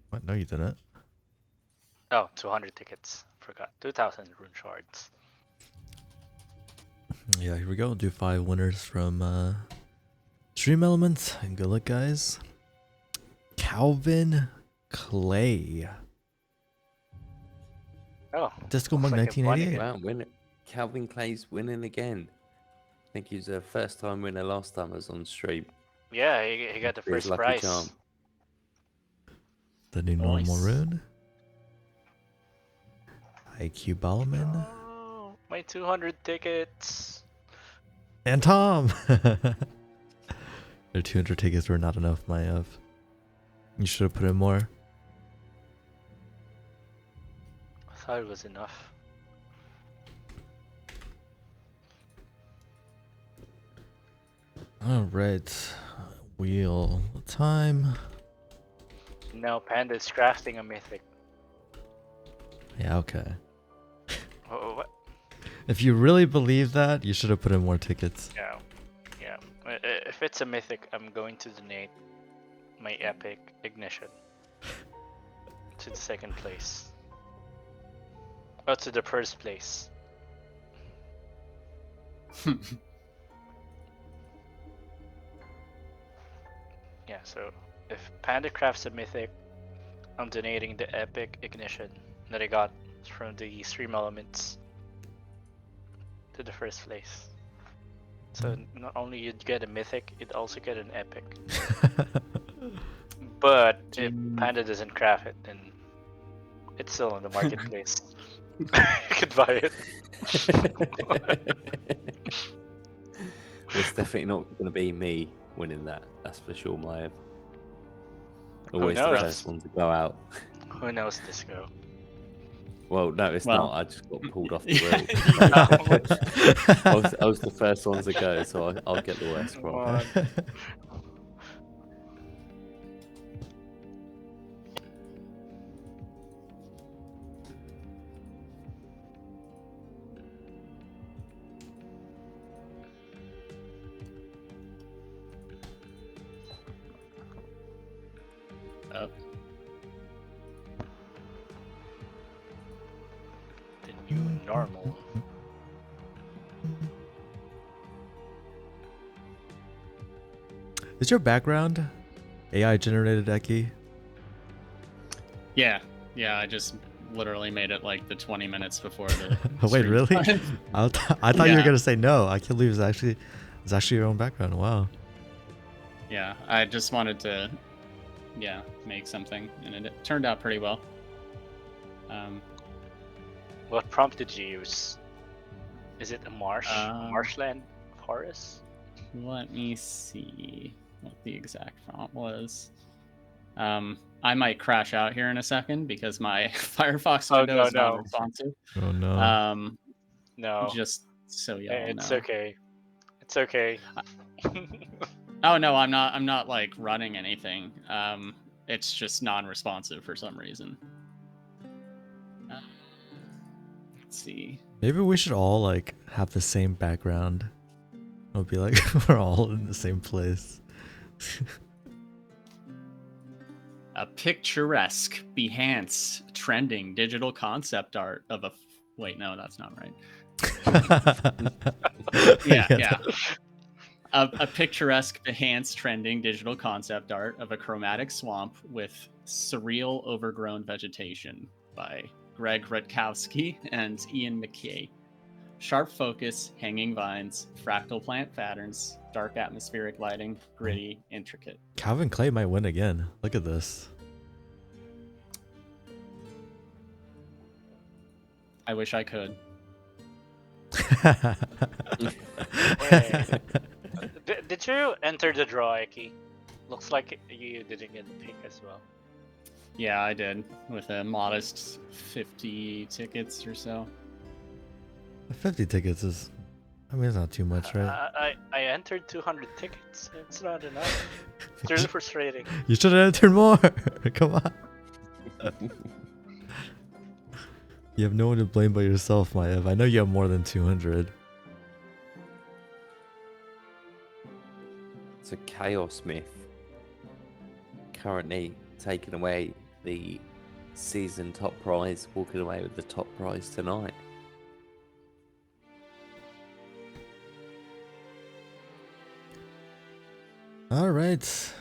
What? No, you didn't. Oh, 200 tickets. Forgot. 2,000 rune shards. Yeah, here we go. Do 5 winners from Stream Elements. And good luck, guys. Calvin Clay. Oh. Discomonk looks like a bunny. 1988. Wow, winner. Calvin Clay's winning again. I think he was a first time winner last time I was on stream. Yeah, he got the For his first lucky prize. charm. The new normal Nice. rune. IQ Ballman. Oh, my 200 tickets. And Tom. Their 200 tickets were not enough, Maiev. You should have put in more. I thought it was enough. Alright. Wheel time. No, Panda's crafting a mythic. Yeah, okay. What? If you really believe that, you should have put in more tickets. Yeah. Yeah. If it's a mythic, I'm going to donate my epic ignition to the second place. Oh, to the first place. Yeah, so if Panda crafts a mythic, I'm donating the epic ignition that I got from the stream elements to the first place. So not only you'd get a mythic, you'd also get an epic. But if Panda doesn't craft it, then it's still on the marketplace. You could buy it. It's definitely not going to be me winning that. That's for sure, Maiev. Always the knows? first one to go out. Who knows, Disco? Well, no, it's Well. not. I just got pulled off the Yeah. wheel. I was the first one to go, so I'll get the worst Come one. on. up. The new normal. Is your background AI generated, Eki? Yeah, I just literally made it like the 20 minutes before the. Wait, stream really? started. I thought you were Yeah. gonna say no. I can't believe it's actually your own background. Wow. Yeah, I just wanted to, make something, and it turned out pretty well. What prompt did you use? Is it a marsh? Uh, Marshland? Forest? Let me see what the exact prompt was. I might crash out here in a second because my Firefox Oh, window no, is not no. responsive. Oh no. No. Just so y'all It's know. okay. It's okay. Oh no, I'm not like running anything. It's just non-responsive for some reason. Let's see. Maybe we should all like have the same background. It'll be like we're all in the same place. A picturesque, Behance, trending digital concept art of a. Wait, no, that's not right. Yeah. A picturesque, Behance, trending digital concept art of a chromatic swamp with surreal, overgrown vegetation by Greg Rutkowski and Ian McKay. Sharp focus, hanging vines, fractal plant patterns, dark atmospheric lighting, gritty, intricate. Calvin Clay might win again. Look at this. I wish I could. Wait. Did you enter the draw, Eki? Looks like you didn't get a pick as well. Yeah, I did, with a modest 50 tickets or so. 50 tickets is, I mean, it's not too much, right? I entered 200 tickets. It's not enough. It's really frustrating. You should have entered more. Come on. You have no one to blame but yourself, Maiev. I know you have more than 200. It's a chaos myth. Currently taking away the season top prize, walking away with the top prize tonight. All right.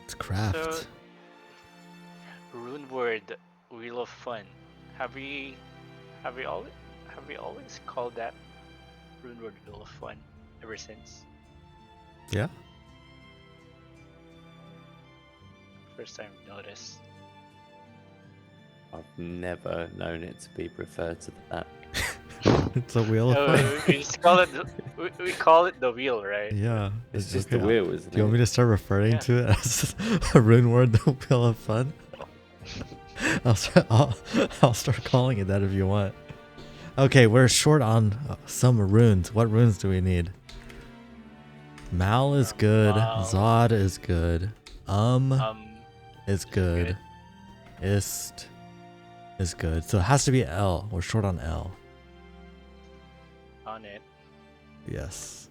Let's craft. So, rune word, Wheel of Fun. Have we always called that rune word Wheel of Fun ever since? Yeah. First time noticed. I've never known it to be referred to that. It's a wheel of No, fun. we just call it we call it the wheel, right? Yeah. It's just okay. the wheel, isn't Do you want it? me to start referring Yeah. to it as a rune word, the wheel of fun? I'll start calling it that if you want. Okay, we're short on some runes. What runes do we need? Mal is good. Mal. Zod is good. Is good. good. Ist is good. So it has to be L. We're short on L. On it. Yes.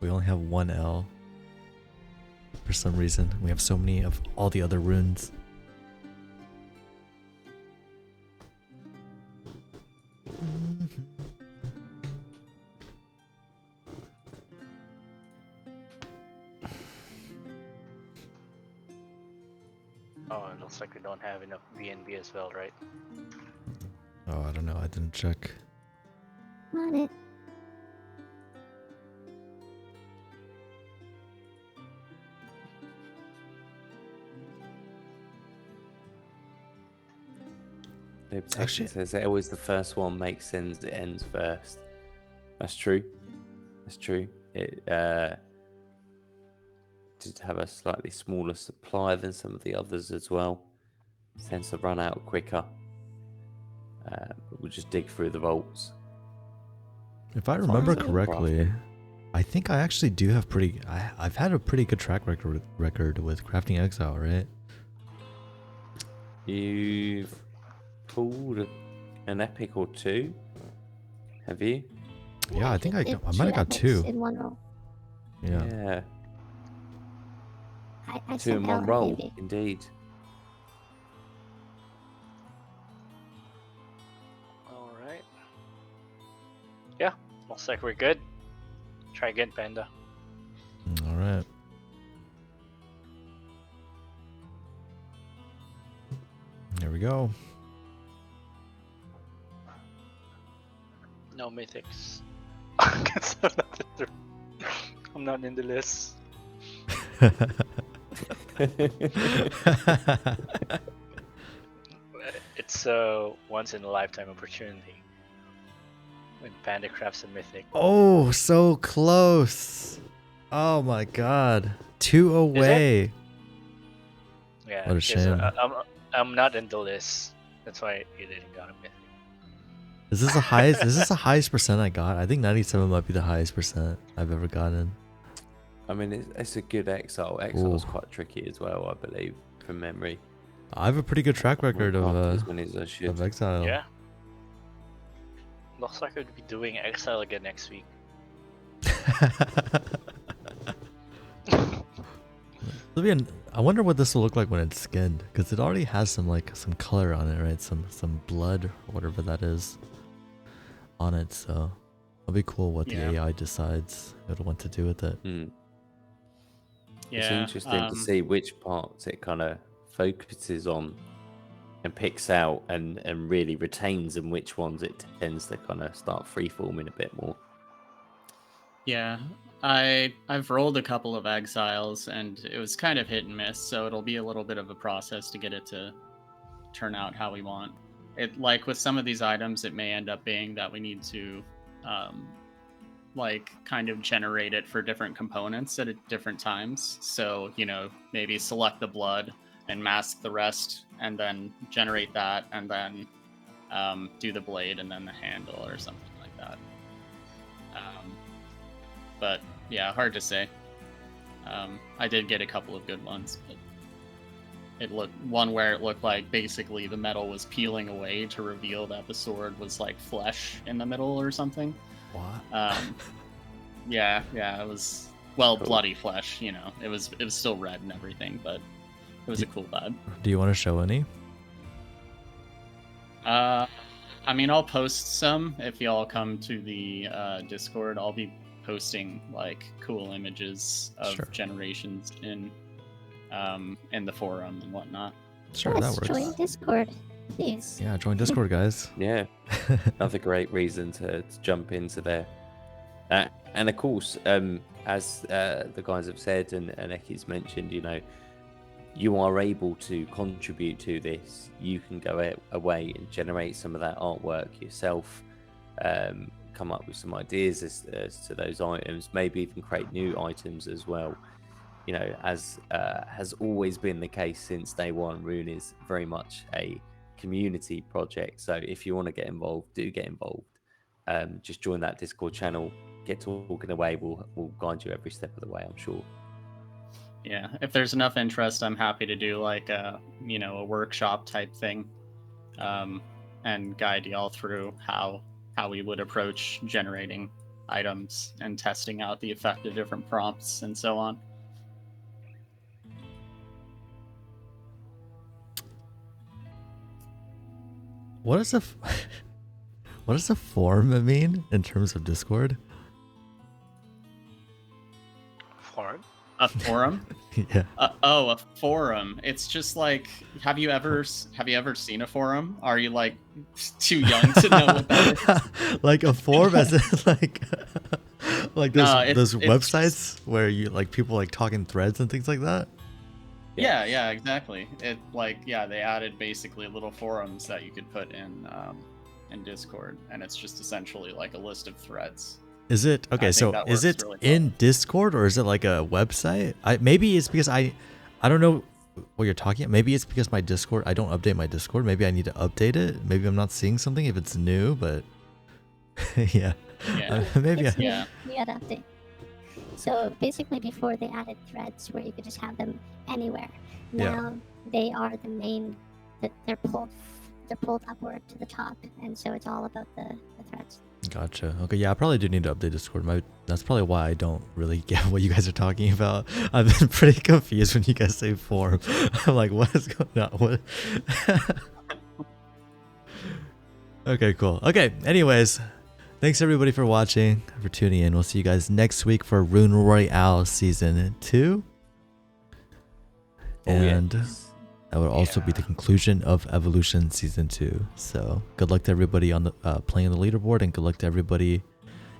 We only have one L. For some reason. We have so many of all the other runes. Oh, it looks like we don't have enough BNB as well, right? Oh, I don't know. I didn't check. On it. The protection Actually- says that always the first one makes sense, it ends first. That's true. That's true. It did have a slightly smaller supply than some of the others as well. Tends to run out quicker. But we'll just dig through the vaults. If I Fine. remember Fine. correctly, I think I actually do have I've had a pretty good track record with Crafting Exile, right? You've pulled an epic or two, have you? Yeah, I think I did might have got epics two. in one roll. Yeah. I 2 in sent 1 Ellen, roll, maybe. indeed. All right. Yeah, looks like we're good. Try again, Panda. All right. There we go. No mythics. Guess I'm not in the list. It's a once in a lifetime opportunity when Panda crafts a mythic. Oh, so close. Oh my god. 2 away. Yeah, What a 'cause, shame. I'm not in the list. That's why you didn't got a mythic. Is this the highest? Is this the highest percent I got? I think 97 might be the highest percent I've ever gotten. I mean, it's a good exile. Exile's Ooh. quite tricky as well, I believe, from memory. I have a pretty good track record Not of as many as I should. exile. Yeah. Looks like we'd be doing Exile again next week. I wonder what this will look like when it's skinned, because it already has some color on it, right? Some blood or whatever that is on it. So it'll be cool what the AI decides what to do with it. It's Yeah, interesting to see which parts it kind of focuses on and picks out and really retains, and which ones it tends to kind of start freeforming a bit more. Yeah, I've rolled a couple of exiles and it was kind of hit and miss, so it'll be a little bit of a process to get it to turn out how we want. It, like with some of these items, it may end up being that we need to like kind of generate it for different components at different times. So, you know, maybe select the blood and mask the rest and then generate that and then do the blade and then the handle or something like that. But yeah, hard to say. I did get a couple of good ones, but it looked one where it looked like basically the metal was peeling away to reveal that the sword was like flesh in the middle or something. What? Yeah, it was cool. Bloody flesh. You know, it was still red and everything, but it was a cool vibe. Do you want to show any? I mean, I'll post some if y'all come to the Discord. I'll be posting like cool images of generations in the forum and whatnot. Sure, Let's that works. join Discord, please. Yeah, join Discord, guys. Yeah, another great reason to jump into there. And of course, as the guys have said and Ekki's mentioned, you know, you are able to contribute to this. You can go away and generate some of that artwork yourself, come up with some ideas as to those items, maybe even create new items as well. You know, as has always been the case since day one, Rune is very much a community project. So if you want to get involved, do get involved. Just join that Discord channel, get talking away. We'll guide you every step of the way, I'm sure. Yeah, if there's enough interest, I'm happy to do like a workshop type thing, and guide y'all through how we would approach generating items and testing out the effect of different prompts and so on. What does a forum mean in terms of Discord? Forum? A forum? Yeah. A forum. It's just like, have you ever seen a forum? Are you like too young to know what that is? Like a forum, as in like those it's websites where you like people like talking threads and things like that. Yeah, exactly. It they added basically little forums that you could put in Discord, and it's just essentially like a list of threads. Is it okay? So is it really in Discord or is it like a website? Maybe it's because I don't know what you're talking about. Maybe it's because my Discord, I don't update my Discord. Maybe I need to update it. Maybe I'm not seeing something if it's new, but yeah. Maybe. You gotta update. So basically, before they added threads where you could just have them anywhere. Now they are the main. They're pulled they're pulled upward to the top, and so it's all about the threads. Gotcha. Okay, yeah, I probably do need to update Discord. That's probably why I don't really get what you guys are talking about. I've been pretty confused when you guys say form. I'm like, what is going on? What? Okay, cool. Okay, anyways, thanks everybody for watching, for tuning in. We'll see you guys next week for Rune Royale Season 2. And that would also be the conclusion of Evolution Season 2. So good luck to everybody on the playing the leaderboard, and good luck to everybody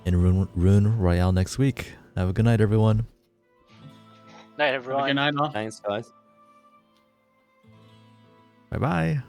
in Rune Royale next week. Have a good night, everyone. Night, Have a everyone. good night, all. Thanks, guys. Bye-bye.